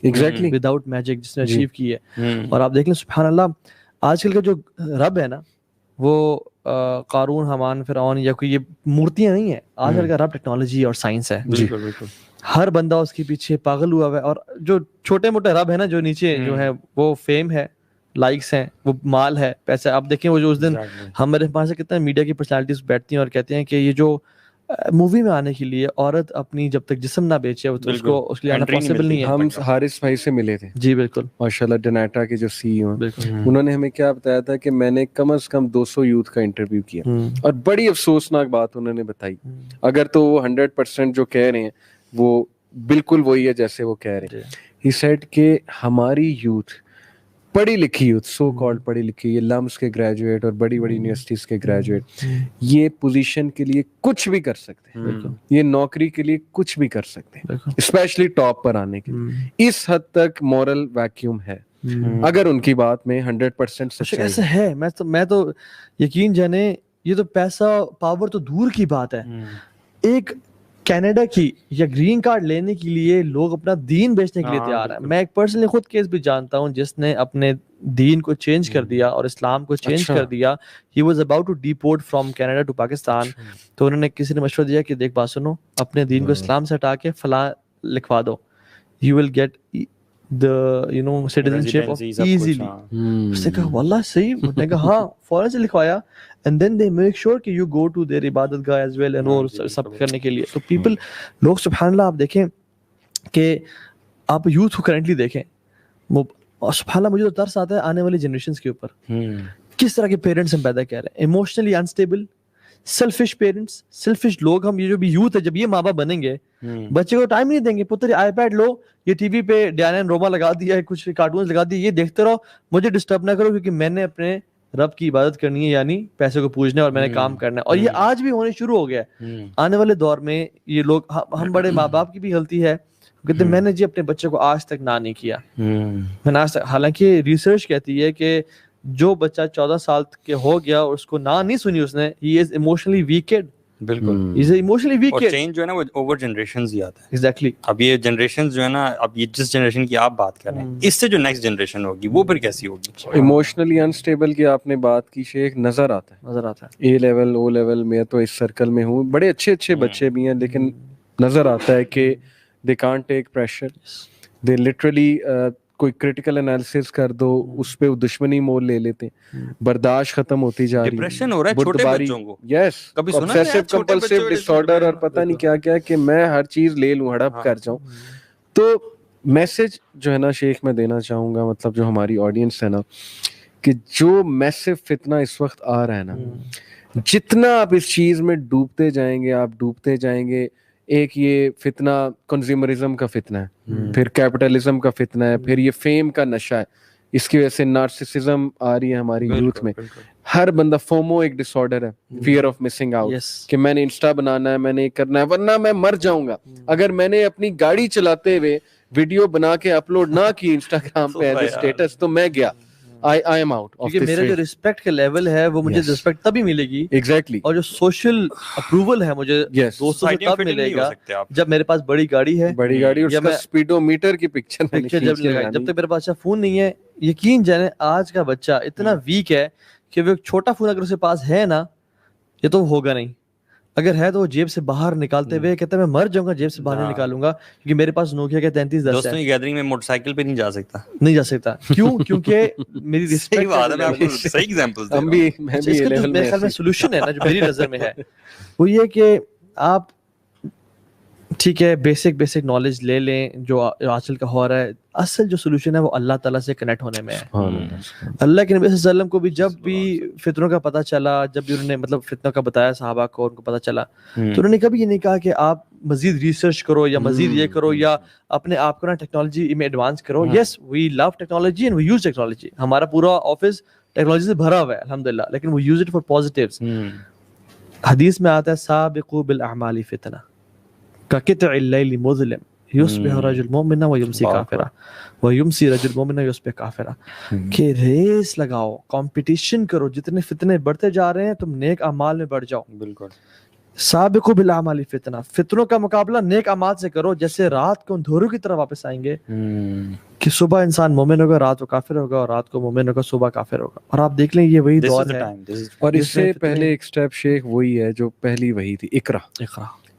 Exactly without magic جس نے اچیو کی ہے. اور آپ دیکھ لیں سبحان اللہ, آج کل کا جو رب ہے نا وہ قارون, حامان, فرعون یا کوئی یہ مورتیاں نہیں ہیں. آج کل کا رب ٹیکنالوجی اور سائنس ہے. ہر بندہ اس کے پیچھے پاگل ہوا ہوا ہے. اور جو چھوٹے موٹے رب ہے نا, جو نیچے جو ہے وہ فیم ہے, لائکس ہیں, وہ مال ہے, پیسے. آپ دیکھیں وہ جو اس دن ہمارے پاس کتنے میڈیا کی پرسنالٹیز بیٹھتی ہیں اور کہتے ہیں کہ یہ جو مووی میں آنے کے لیے عورت اپنی جب تک جسم نہ بیچے تو اس کو اس کے لیے آنا پاسبل نہیں ہے. ہم حارث بھائی سے ملے تھے. جی بالکل, ماشاءاللہ, ڈنیٹا کے جو سی ای او ہیں, انہوں نے ہمیں کیا بتایا تھا کہ میں نے کم از کم 200 یوتھ کا انٹرویو کیا, اور بڑی افسوسناک بات انہوں نے بتائی. اگر تو وہ 100% جو کہہ رہے ہیں وہ بالکل وہی ہے جیسے وہ کہہ رہے ہیں. ہی سیڈ کہ ہماری یوتھ, پڑھی لکھی یوتھ, سو کالڈ پڑھی لکھی, یہ لمس کے گریجویٹ اور بڑی بڑی یونیورسٹیز کے گریجویٹ, یہ پوزیشن کے لیے کچھ بھی کر سکتے ہیں, یہ نوکری کے لیے کچھ بھی کر سکتے ہیں, اسپیشلی ٹاپ پر آنے کے لیے. اس حد تک مورل ویکیوم ہے اگر ان کی بات میں 100% سچائی ایسا ہے. میں تو یقین جانے, یہ تو پیسہ پاور تو دور کی بات ہے, ایک کینیڈا کی یا گرین کارڈ لینے کے لیے لوگ اپنا دین بیچنے کے لیے تیار ہیں. میں ایک پرسنلی خود کیس بھی جانتا ہوں جس نے اپنے دین کو چینج کر دیا اور اسلام کو چینج کر دیا. He was about to deport from Canada to Pakistan. تو انہوں نے کسی نے مشورہ دیا کہ دیکھ بات سنو, اپنے دین کو اسلام سے ہٹا کے فلاں لکھوا دو, you will get the citizenship of easily. اس نے کہا واللہ صحیح, اس نے کہا ہاں, فوراً سے لکھوایا. And then they make sure کہ you go to their عبادت گاہ as well and وہ سب کرنے کے لیے. تو people, لوگ سبحان اللہ, آپ دیکھیں کہ آپ یوتھ کو کرنٹلی دیکھیں, سبحان اللہ مجھے تو ترس آتا ہے آنے والی جنریشنز کے اوپر. کس طرح کے پیرنٹس ہم پیدا کر رہے ہیں, emotionally unstable, selfish parents, selfish لوگ ہم. یہ جو بھی یوتھ ہے, جب یہ ماں باپ بنیں گے, بچے کو ٹائم نہیں دیں گے. پتر آئی پیڈ لو, یہ ٹی وی پہ ڈیانا اینڈ روما لگا دیا ہے, کچھ کارٹونز لگا دیے, یہ دیکھتے رہو, مجھے ڈسٹرب نہ کرو کیونکہ میں نے اپنے رب کی عبادت کرنی ہے, یعنی پیسے کو پوجنا ہے اور میں نے کام کرنا ہے. اور یہ آج بھی ہونے شروع ہو گیا ہے. آنے والے دور میں یہ لوگ, ہم بڑے ماں باپ کی بھی غلطی ہے, کہتے میں نے جی اپنے بچے کو آج تک نہ نہیں کیا, میں نے آج تک. حالانکہ ریسرچ کہتی ہے کہ جو بچہ 14 سال کے ہو گیا اور اس کو نہ نہیں سنی اس نے, ہی از ایموشنلی ویکڈ. بالکل, ہی از ایموشنلی ویکڈ. اور چینج جو ہے نا وہ اوور جنریشنز ہی آتا ہے. ایگزیکٹلی. اب یہ جنریشنز جو ہے نا, اب یہ جس جنریشن کی آپ بات کر رہے ہیں, اس سے جو نیکسٹ جنریشن ہوگی وہ پھر کیسی ہوگی. ایموشنلی انسٹیبل کی آپ نے بات کی شیخ, نظر آتا ہے. اے لیول, او لیول, میں تو اس سرکل میں ہوں, بڑے اچھے اچھے بچے بھی ہیں, لیکن نظر آتا ہے کہ they can't take pressure. they literally کوئی کرٹیکل انالیسس کر دو, اس پہ دشمنی مول لے لیتے ہیں, برداشت ختم ہوتی جا رہی ہے, ڈپریشن ہو رہا ہے چھوٹے بچوں کو. یس, obsessive compulsive disorder, اور پتہ نہیں کیا کیا, کہ میں ہر چیز لے لوں, ہڑپ کر جاؤں. تو میسج جو ہے نا شیخ میں دینا چاہوں گا, مطلب جو ہماری آڈینس ہے نا, کہ جو میسو فتنہ اس وقت آ رہا ہے نا, جتنا آپ اس چیز میں ڈوبتے جائیں گے, آپ ڈوبتے جائیں گے. ایک یہ فتنہ کنزیومرزم کا فتنہ ہے, پھر کیپٹلزم کا فتنہ ہے, پھر یہ فیم کا نشہ ہے, اس کی وجہ سے نارسسزم آ رہی ہے ہماری یوتھ میں. ہر بندہ, فومو ایک ڈس آرڈر ہے, فیئر آف مسنگ آؤٹ, کہ میں نے انسٹا بنانا ہے, میں نے کرنا ہے, ورنہ میں مر جاؤں گا. اگر میں نے اپنی گاڑی چلاتے ہوئے ویڈیو بنا کے اپلوڈ نہ کی انسٹاگرام پہ ایز اے اسٹیٹس, تو میں گیا. I am out of کیونکہ this میرا جو race. رسپیکٹ کا لیول ہے وہ مجھے Yes. رسپیکٹ تبھی ملے گی, Exactly. اور جو سوشل اپروول ہے مجھے Yes. دوستوں سے تب ملے گا آپ جب میرے پاس بڑی گاڑی ہے, بڑی گاڑی اور یا اس کا میں اسپیڈو میٹر کی پکچر پکچر جب لگائی. جب تک میرے پاس اچھا فون نہیں ہے, یقین جانے آج کا بچہ اتنا ویک ہے کہ وہ ایک چھوٹا فون اگر اس کے پاس ہے نا, یہ تو ہوگا نہیں. اگر ہے تو وہ جیب سے باہر نکالتے ہوئے کہتا ہے میں مر جاؤں گا, جیب سے باہر نہیں نکالوں گا, کیونکہ میرے پاس نوکیا کا 3310 دوستوں ہے. کی گیدرنگ میں موٹر سائیکل پہ نہیں جا سکتا. نہیں جا سکتا. کیوں؟ کیونکہ میری صحیح رسپیکٹ بات ہے, میں آپ کو صحیح ایگزامپلز دے ہم رہا ہوں. بھی میں اچھا, بھی اس کا جو لیول میرے میں خیال میں سولوشن ہے نا, جو میری نظر میں ہے, وہ یہ کہ آپ ٹھیک ہے بیسک نالج لے لیں جو آج کل کا ہو رہا ہے. اصل جو سولوشن ہے وہ اللہ تعالیٰ سے کنیکٹ ہونے میں ہے. اللہ کے نبی صلی اللہ علیہ وسلم کو بھی جب بھی فتنوں کا پتہ چلا, جب بھی انہوں نے مطلب فتنوں کا بتایا صحابہ کو, ان کو پتہ چلا, تو انہوں نے کبھی یہ نہیں کہا کہ آپ مزید ریسرچ کرو یا مزید یہ کرو یا اپنے آپ کو نا ٹیکنالوجی میں ایڈوانس کرو. Yes we love technology and we use technology. ہمارا پورا آفس ٹیکنالوجی سے بھرا ہوا ہے الحمدللہ, لیکن we use it for positives. حدیث میں آتا ہے سابقوا بالاعمال فتنہ کقطع اللیل مظلم یصبح رجل مومنا ویمسی کافرا ویمسی رجل مومنا یصبح کافرا. کہ ریس لگاؤ, کمپٹیشن کرو, جتنے فتنے بڑھتے جا رہے ہیں تم نیک اعمال میں بڑھ جاؤ. بالکل. سابقوا بالاعمال فتنہ, فتنوں کا مقابلہ نیک اعمال سے کرو, جیسے رات کو اندھوروں کی طرح واپس آئیں گے کہ صبح انسان مومن ہوگا, رات کو کافر ہوگا, اور رات کو مومن ہوگا, صبح کافر ہوگا. اور آپ دیکھ لیں یہ وہی دور ہے. اور اس سے پہلے ایک سٹیپ شیخ وہی ہے جو پہلی وہی تھی, اقرا.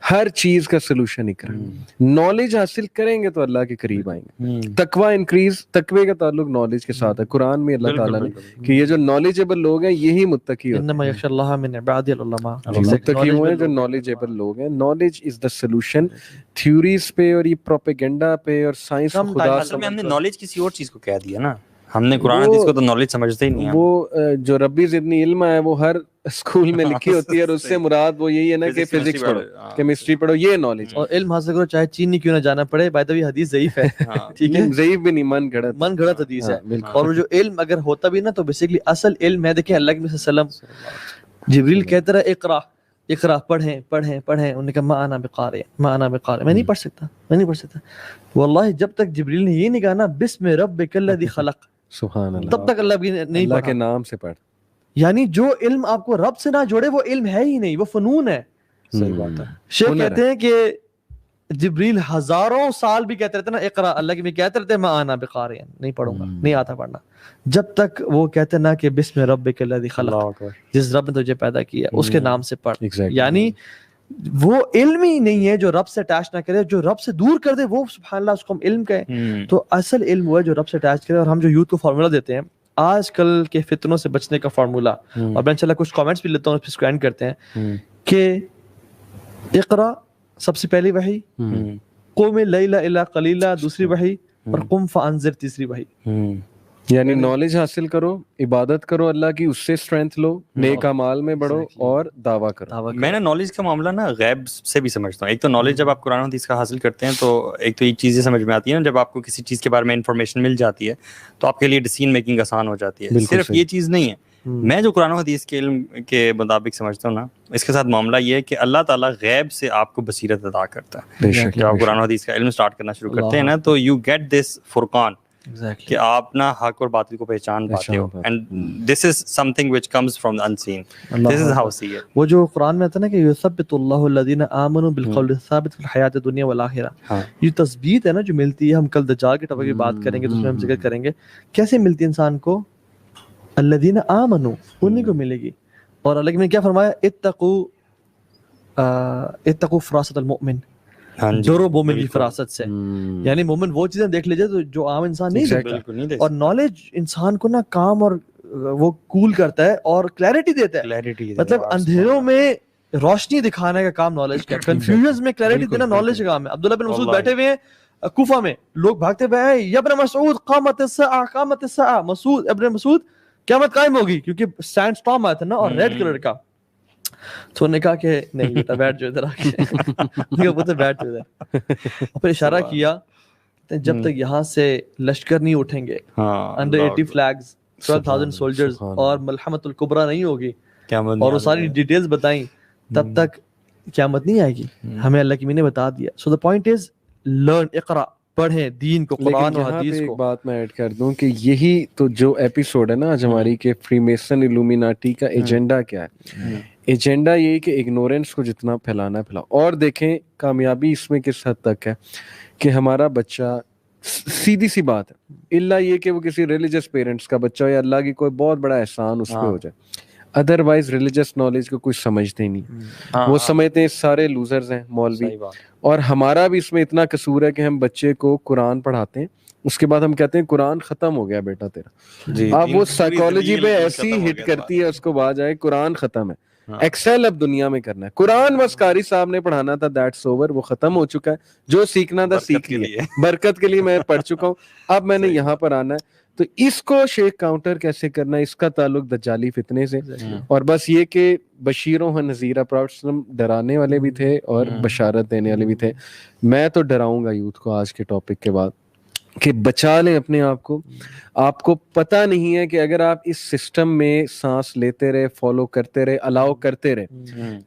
ہر چیز کا سلوشن اقرا. نالج حاصل کریں گے تو اللہ کے قریب آئیں گے. تقوی انکریز, تقوی کا تعلق نالج کے ساتھ ہے. قرآن میں اللہ تعالیٰ نے کہ یہ جو نالجیبل لوگ ہیں یہی متقی ہوتے ہیں. انما یخشی اللہ من عباد العلماء. متقی ہوئے ہیں جو نالجیبل لوگ ہیں. Knowledge is the solution. Theories پہ اور یہ پروپیگنڈا پہ اور سائنس کو خدا اصل میں ہم نے نالج کسی اور چیز کو کہہ دیا نا, ہم نے قرآن حدیث کو تو نالج سمجھتے ہی نہیں. وہ جو ربی زدنی علم ہے وہ ہر اسکول میں لکھی ہوتی ہے, اور اس سے مراد وہ یہی ہے نا کہ فزکس پڑھو, کیمسٹری پڑھو, یہ نالج. اور علم حاصل کرو چاہے چین نہیں کیوں نہ جانا پڑے. بائی دا وے حدیث ضعیف ہے, ٹھیک ہے, ضعیف بھی نہیں, من گھڑت حدیث ہے. اور وہ جو علم اگر ہوتا بھی نا تو بیسیکلی اصل علم ہے. دیکھیں اللہ کے نبی صلی اللہ علیہ وسلم جبریل کہتا رہا اقرا پڑھیں. انہوں نے کہا ما انا بقارئ, میں نہیں پڑھ سکتا. واللہ جب تک جبریل نے یہ نہیں کہا نا بسم ربک الذی خلق, سبحان اللہ, تب تک اللہ بھی نہیں اللہ پڑھا. کے نام سے پڑھ. یعنی جو علم آپ کو رب سے نہ جوڑے وہ علم ہے ہی نہیں, وہ فنون ہے. صحیح بات ہے. شیخ کہتے ہیں کہ جبریل ہزاروں سال بھی کہتے رہتے نا اقرا, اللہ کے بھی کہتے رہتے ما انا بقارئ, نہیں پڑھوں گا, نہیں آتا پڑھنا, جب تک وہ کہتے نا کہ بسم ربک الذی خلق, جس رب نے تجھے پیدا کیا اس کے نام سے پڑھ. یعنی وہ علم ہی نہیں ہے جو رب سے اٹیچ نہ کرے, جو رب سے دور کر دے وہ سبحان اللہ اس کو ہم علم کہیں. تو اصل علم وہ ہے جو رب سے اٹیچ کرے. اور ہم جو یوتھ کو فارمولا دیتے ہیں آج کل کے فتنوں سے بچنے کا فارمولا, اور میں انشاءاللہ کچھ کامنٹس بھی لیتا ہوں, پھر اسکرین کرتے ہیں, کہ اقرا سب سے پہلی وحی, قم اللیل الا قلیلا دوسری وحی, اور قم فانذر تیسری وحی. یعنی نالج حاصل کرو, عبادت کرو اللہ کی, اس سے اسٹرینتھ لو, نیک اعمال میں بڑھو اور دعویٰ کرو. میں نے نالج کا معاملہ نا غیب سے بھی سمجھتا ہوں. ایک تو نالج جب آپ قرآن حدیث کا حاصل کرتے ہیں تو ایک تو یہ چیزیں سمجھ میں آتی ہیں نا, جب آپ کو کسی چیز کے بارے میں انفارمیشن مل جاتی ہے تو آپ کے لیے ڈیسیژن میکنگ آسان ہو جاتی ہے. صرف یہ چیز نہیں ہے. میں جو قرآن حدیث کے علم کے مطابق سمجھتا ہوں نا, اس کے ساتھ معاملہ یہ ہے کہ اللہ تعالیٰ غیب سے آپ کو بصیرت عطا کرتا ہے. جب آپ قرآن حدیث کا علم سٹارٹ کرنا شروع کرتے ہیں نا تو یو گیٹ دس فرقان, کہ آپ نا حق اور باطل کو پہچان پاتے ہو. And this is something which comes from the unseen. This is how see it. وہ جو قرآن میں آتا ہے نا کہ یثبت اللہ الذین آمنوا بالقول الثابت فی الحیات الدنیا والآخرہ, یہ تثبیت ہے نا جو ملتی ہے. ہم کل دجال کے ٹاپک کی بات کریں گے تو اس میں ہم ذکر کریں گے کیسے ملتی ہے انسان کو. الذین آمنوا, انہیں کو ملے گی. اور اللہ نے کیا فرمایا, اتقوا فراست المؤمن, ڈرو مومن کی فراست سے. یعنی مومن وہ چیزیں دیکھ لیجئے تو جو عام انسان نہیں دیکھتا. اور نالج انسان کو نا کام اور وہ کول کرتا ہے اور کلیئرٹی دیتا ہے. مطلب اندھیروں میں روشنی دکھانے کا کام نالج کا, کنفیوژن میں کلیئرٹی دینا نالج کا کام ہے. عبداللہ بن مسعود بیٹھے ہوئے ہیں کوفہ میں, لوگ بھاگتے ہوئے ہیں یا ابن مسعود قامت الساعہ, مسعود ابن مسعود قیامت قائم ہوگی, کیونکہ سینڈ سٹارم آیا تھا نا اور ریڈ کلر کا. تو انہوں نے کہا کہ نہیں بیٹا بیٹھ جو ادھر آ کے, بیٹھ جو ادھر. پھر اشارہ کیا جب تک یہاں سے لشکر نہیں اٹھیں گے, انڈر 80 فلیگز, 12,000 سولجرز, اور ملحمۃ الکبریٰ نہیں ہوگی, اور وہ ساری ڈیٹیلز بتائیں, تب تک قیامت نہیں آئے گی. ہمیں اللہ کی نے بتا دیا. سو دا پوائنٹ از لرن, اقرا, پڑھیں دین کو, قرآن اور حدیث ایک کو. بات میں ایڈ کر دوں کہ یہی تو جو ایپیسوڈ ہے نا آج ہماری کہ فری میسن الومیناٹی کا ایجنڈا کیا ہے. ایجنڈا یہی کہ اگنورینس کو جتنا پھیلانا ہے پھیلاؤ. اور دیکھیں کامیابی اس میں کس حد تک ہے کہ ہمارا بچہ, سیدھی سی بات ہے, اللہ یہ کہ وہ کسی ریلیجس پیرنٹس کا بچہ ہو یا اللہ کی کوئی بہت بڑا احسان اس پہ ہو جائے, ادروائز ریلیجس نالج کو کچھ سمجھتے ہی نہیں. وہ سمجھتے ہیں سارے لوزرز ہیں مولوی. اور ہمارا بھی اس میں اتنا قصور ہے کہ ہم بچے کو قرآن پڑھاتے ہیں, اس کے بعد ہم کہتے ہیں قرآن ختم ہو گیا بیٹا تیرا. اب وہ سائیکالوجی پہ ایسی ہٹ کرتی ہے اس کو, بعد جائے قرآن ختم ہے, ایکسل اب دنیا میں کرنا ہے. قرآن بس قاری صاحب نے پڑھانا تھا, دیٹس اوور, وہ ختم ہو چکا ہے. جو سیکھنا تھا سیکھ لیا, برکت کے لیے میں پڑھ چکا ہوں, اب میں نے یہاں پر آنا ہے. تو اس کو شیخ کاؤنٹر کیسے کرنا ہے, اس کا تعلق دجالی فتنے سے. اور بس یہ کہ بشیروں و نذیرہ, پرافٹ ڈرانے والے بھی تھے اور بشارت دینے والے بھی تھے. میں تو ڈراؤں گا یوتھ کو آج کے ٹاپک کے بعد کہ بچا لیں اپنے آپ کو. آپ کو پتہ نہیں ہے کہ اگر آپ اس سسٹم میں سانس لیتے رہے, فالو کرتے رہے, الاؤ کرتے رہے,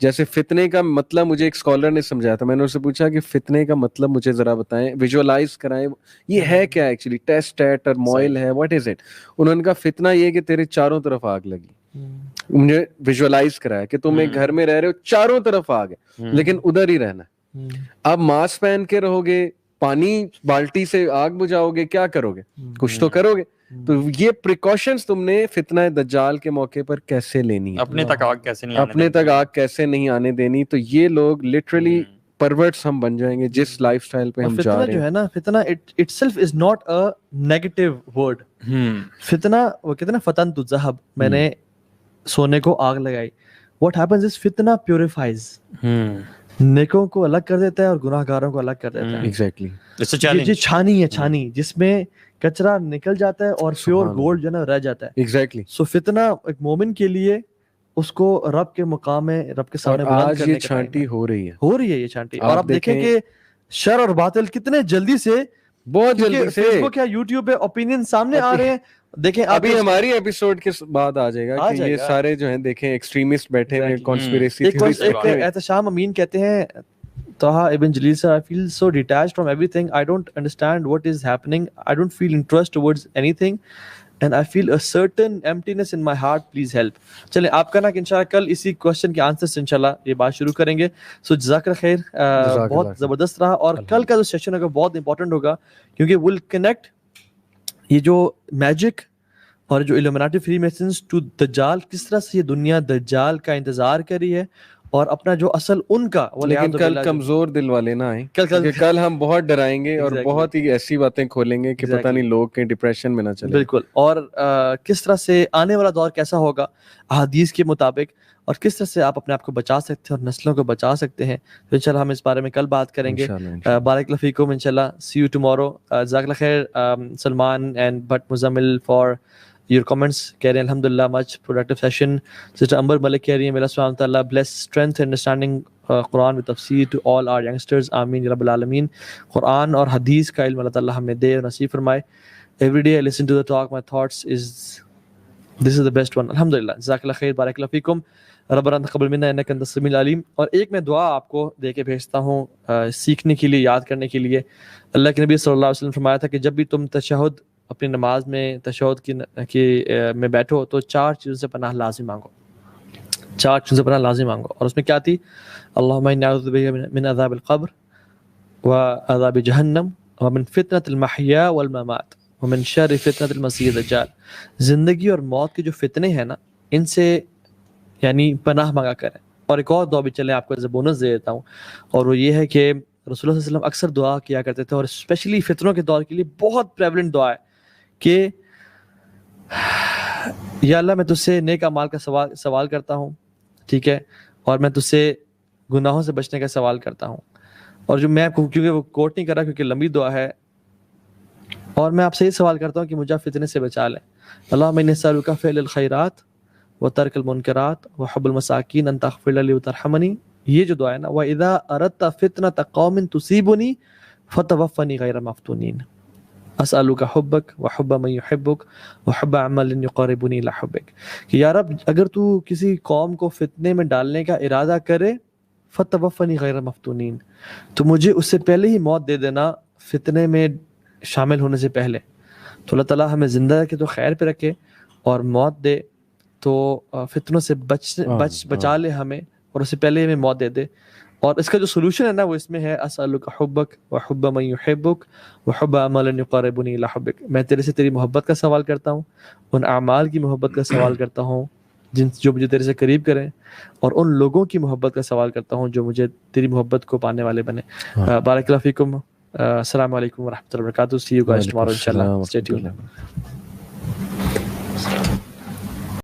جیسے فتنے کا مطلب مجھے ایک اسکالر نے سمجھایا تھا, میں نے اس سے پوچھا کہ فتنے کا مطلب مجھے ذرا بتائیں, ویژوالائز کرائیں, یہ ہے کیا ایکچولی, ٹیسٹ ہے, ٹرموائل ہے, واٹ از اٹ. انہوں نے کہا فتنہ یہ کہ تیرے چاروں طرف آگ لگی. مجھے ویژوالائز کرایا کہ تم ایک گھر میں رہ رہے ہو, چاروں طرف آگ ہے, لیکن ادھر ہی رہنا ہے. اب ماسک پہن کے رہو گے, پانی بالٹی سے آگ بجھاؤ گے, کیا کرو گے, کچھ تو کرو گے. تو یہ پریکاشنز تم نے فتنہ دجال کے موقع پر کیسے لینی ہے, اپنے تک آگ کیسے نہیں آنے دینی. تو یہ لوگ لٹرلی پرورٹس ہم بن جائیں گے جس لائف سٹائل پہ ہم جا رہے ہیں. جو ہے نا, فتنہ it self is not a negative word. فتنہ وہ کہتے ہیں نا فتنت الذهب, میں نے سونے کو آگ لگائی. واٹ ہیپنز از فتنہ پیوریفائز, نیکوں کو الگ کر دیتا ہے اور گناہ گاروں کو الگ کر دیتا ہے. ایگزیکٹلی یہ چھانی ہے, چھانی جس میں کچرا نکل جاتا ہے اور پیور گولڈ جو ہے نا رہ جاتا ہے. ایگزیکٹلی. سو فتنہ ایک مومن کے لیے اس کو رب کے مقام میں, رب کے سامنے بلند کرنے یہ چھانٹی ہو رہی ہے یہ چھانٹی. اور آپ دیکھیں کہ شر اور باطل کتنے جلدی سے, بہت جلدی سے فیس بک یا یوٹیوب پہ اوپینین سامنے آ رہے ہیں. دیکھیں ابھی ہماری ایپیسوڈ کے بعد آ جائے گا کہ یہ سارے جو ہیں دیکھیں ایکسٹریمسٹ بیٹھے ہوئے کانسپیریسی تھیوری. احتشام امین کہتے ہیں, Taha ibn Jalil sir, I feel so detached from everything. I don't understand what is happening. I don't feel interest towards anything. And I feel a certain emptiness in my heart. Please help. چلیں آپ کا نا کہ انشاءاللہ کل اسی question کے answer سے انشاءاللہ یہ بات شروع کریں گے. سو جزاک اللہ خیر, بہت زبردست رہا. اور کل کا جو سیشن ہوگا بہت امپورٹنٹ ہوگا, کیونکہ ول کنیکٹ یہ جو میجک اور جو illuminati فری میسنز ٹو دجال, کس طرح سے یہ دنیا دجال کا انتظار کر رہی ہے اور اپنا جو اصل ان کا. لیکن کل کمزور دل والے نہ آئیں, کل ہم بہت ڈرائیں گے اور بہت ہی ایسی باتیں کھولیں گے کہ پتہ نہیں لوگ کہیں ڈپریشن میں نہ چلیں. بالکل. اور کس طرح سے آنے والا دور کیسا ہوگا احادیث کے مطابق, اور کس طرح سے آپ اپنے آپ کو بچا سکتے ہیں اور نسلوں کو بچا سکتے ہیں. تو انشاءاللہ ہم اس بارے میں کل بات کریں گے. بارک اللہ فیکم, انشاءاللہ سی یو ٹمورو. جزاک اللہ خیر Salman and but Muzammil for your comments. کہہ رہے ہیں الحمدللہ much productive session. Sister Amber Malik کہہ رہی ہیں, میرا سبحانہ تعالیٰ bless strength and understanding Quran with تفسیر to all our youngsters. آمین یا رب العالمین. قرآن اور حدیث کا علم اللہ تعالیٰ ہمیں دے اور نصیب فرمائے. Every day I listen to the talk, my thoughts is this is the best one. الحمدللہ. جزاک اللہ خیر, بارک اللہ فیکم. ربنا تقبل منا انک انت السمیع العلیم. اور ایک میں دعا آپ کو دے کے بھیجتا ہوں سیکھنے کے لیے, یاد کرنے کے لیے. اللہ کے نبی صلی اللہ علیہ وسلم فرمایا تھا کہ جب بھی تم تشہد اپنی نماز میں تشہد کی میں بیٹھو تو 4 چیزوں سے پناہ لازم مانگو. 4 چیزوں سے پناہ لازم مانگو. اور اس میں کیا تھی؟ اللہم انی اعوذ بک من عذاب القبر وعذاب جہنم ومن فتنة المحیا والممات ومن شر فتنة المسیح الدجال. زندگی اور موت کے جو فتنے ہیں نا, ان سے یعنی پناہ مانگا کریں. اور ایک اور دعا بھی چلے آپ کو ایز اے بونس دے دیتا ہوں, اور وہ یہ ہے کہ رسول اللہ صلی اللہ علیہ وسلم اکثر دعا کیا کرتے تھے, اور اسپیشلی فتنوں کے دور کے لیے بہت پریولنٹ دعا ہے کہ یا اللہ میں تجھ سے نیک اعمال کا سوال کرتا ہوں, ٹھیک ہے, اور میں تجھ سے گناہوں سے بچنے کا سوال کرتا ہوں. اور جو میں کیونکہ وہ کوٹ نہیں کر رہا کیونکہ لمبی دعا ہے, اور میں آپ سے یہ سوال کرتا ہوں کہ مجھے فتنے سے بچا لیں. اللہم انی اسألک فعل الخیرات وترک المنکرات وحب المساکین ان تغفر لی وترحمنی. یہ جو دعا ہے نا, وَإِذَا أَرَدْتَ فِتْنَةَ قَوْمٍ تُصِيبُنِي فَتَوَفَّنِي غَيْرَ مَفْتُونِينَ أَسْأَلُكَ حُبَّكَ وَحُبَّ مَن يُحِبُّكَ وَحُبَّ عَمَلٍ يُقَرِّبُنِي إِلَى حُبِّكَ. کہ یا رب اگر تو کسی قوم کو فتنے میں ڈالنے کا ارادہ کرے, فَتَوَفَّنِي غَيْرَ مَفْتُونِينَ, تو مجھے اس سے پہلے ہی موت دے دینا فتنے میں شامل ہونے سے پہلے تو اللہ تعالیٰ ہمیں زندہ رکھے تو خیر پہ رکھے، اور موت دے تو فتنوں سے بچا لے ہمیں، اور اس سے پہلے ہمیں موت دے دے. اور اس کا جو سولوشن ہے نا وہ اس میں ہے اسألک حبک وحب من یحبک وحب اعمال یقربنی الی حبک. میں تیرے سے تیری محبت کا سوال کرتا ہوں، ان اعمال کی محبت کا سوال کرتا ہوں جو مجھے تیرے سے قریب کریں، اور ان لوگوں کی محبت کا سوال کرتا ہوں جو مجھے تیری محبت کو پانے والے بنے. بارک اللہ فیکم. السلام علیکم ورحمۃ اللہ وبرکاتہ. See you guys tomorrow inshallah. Stay tuned.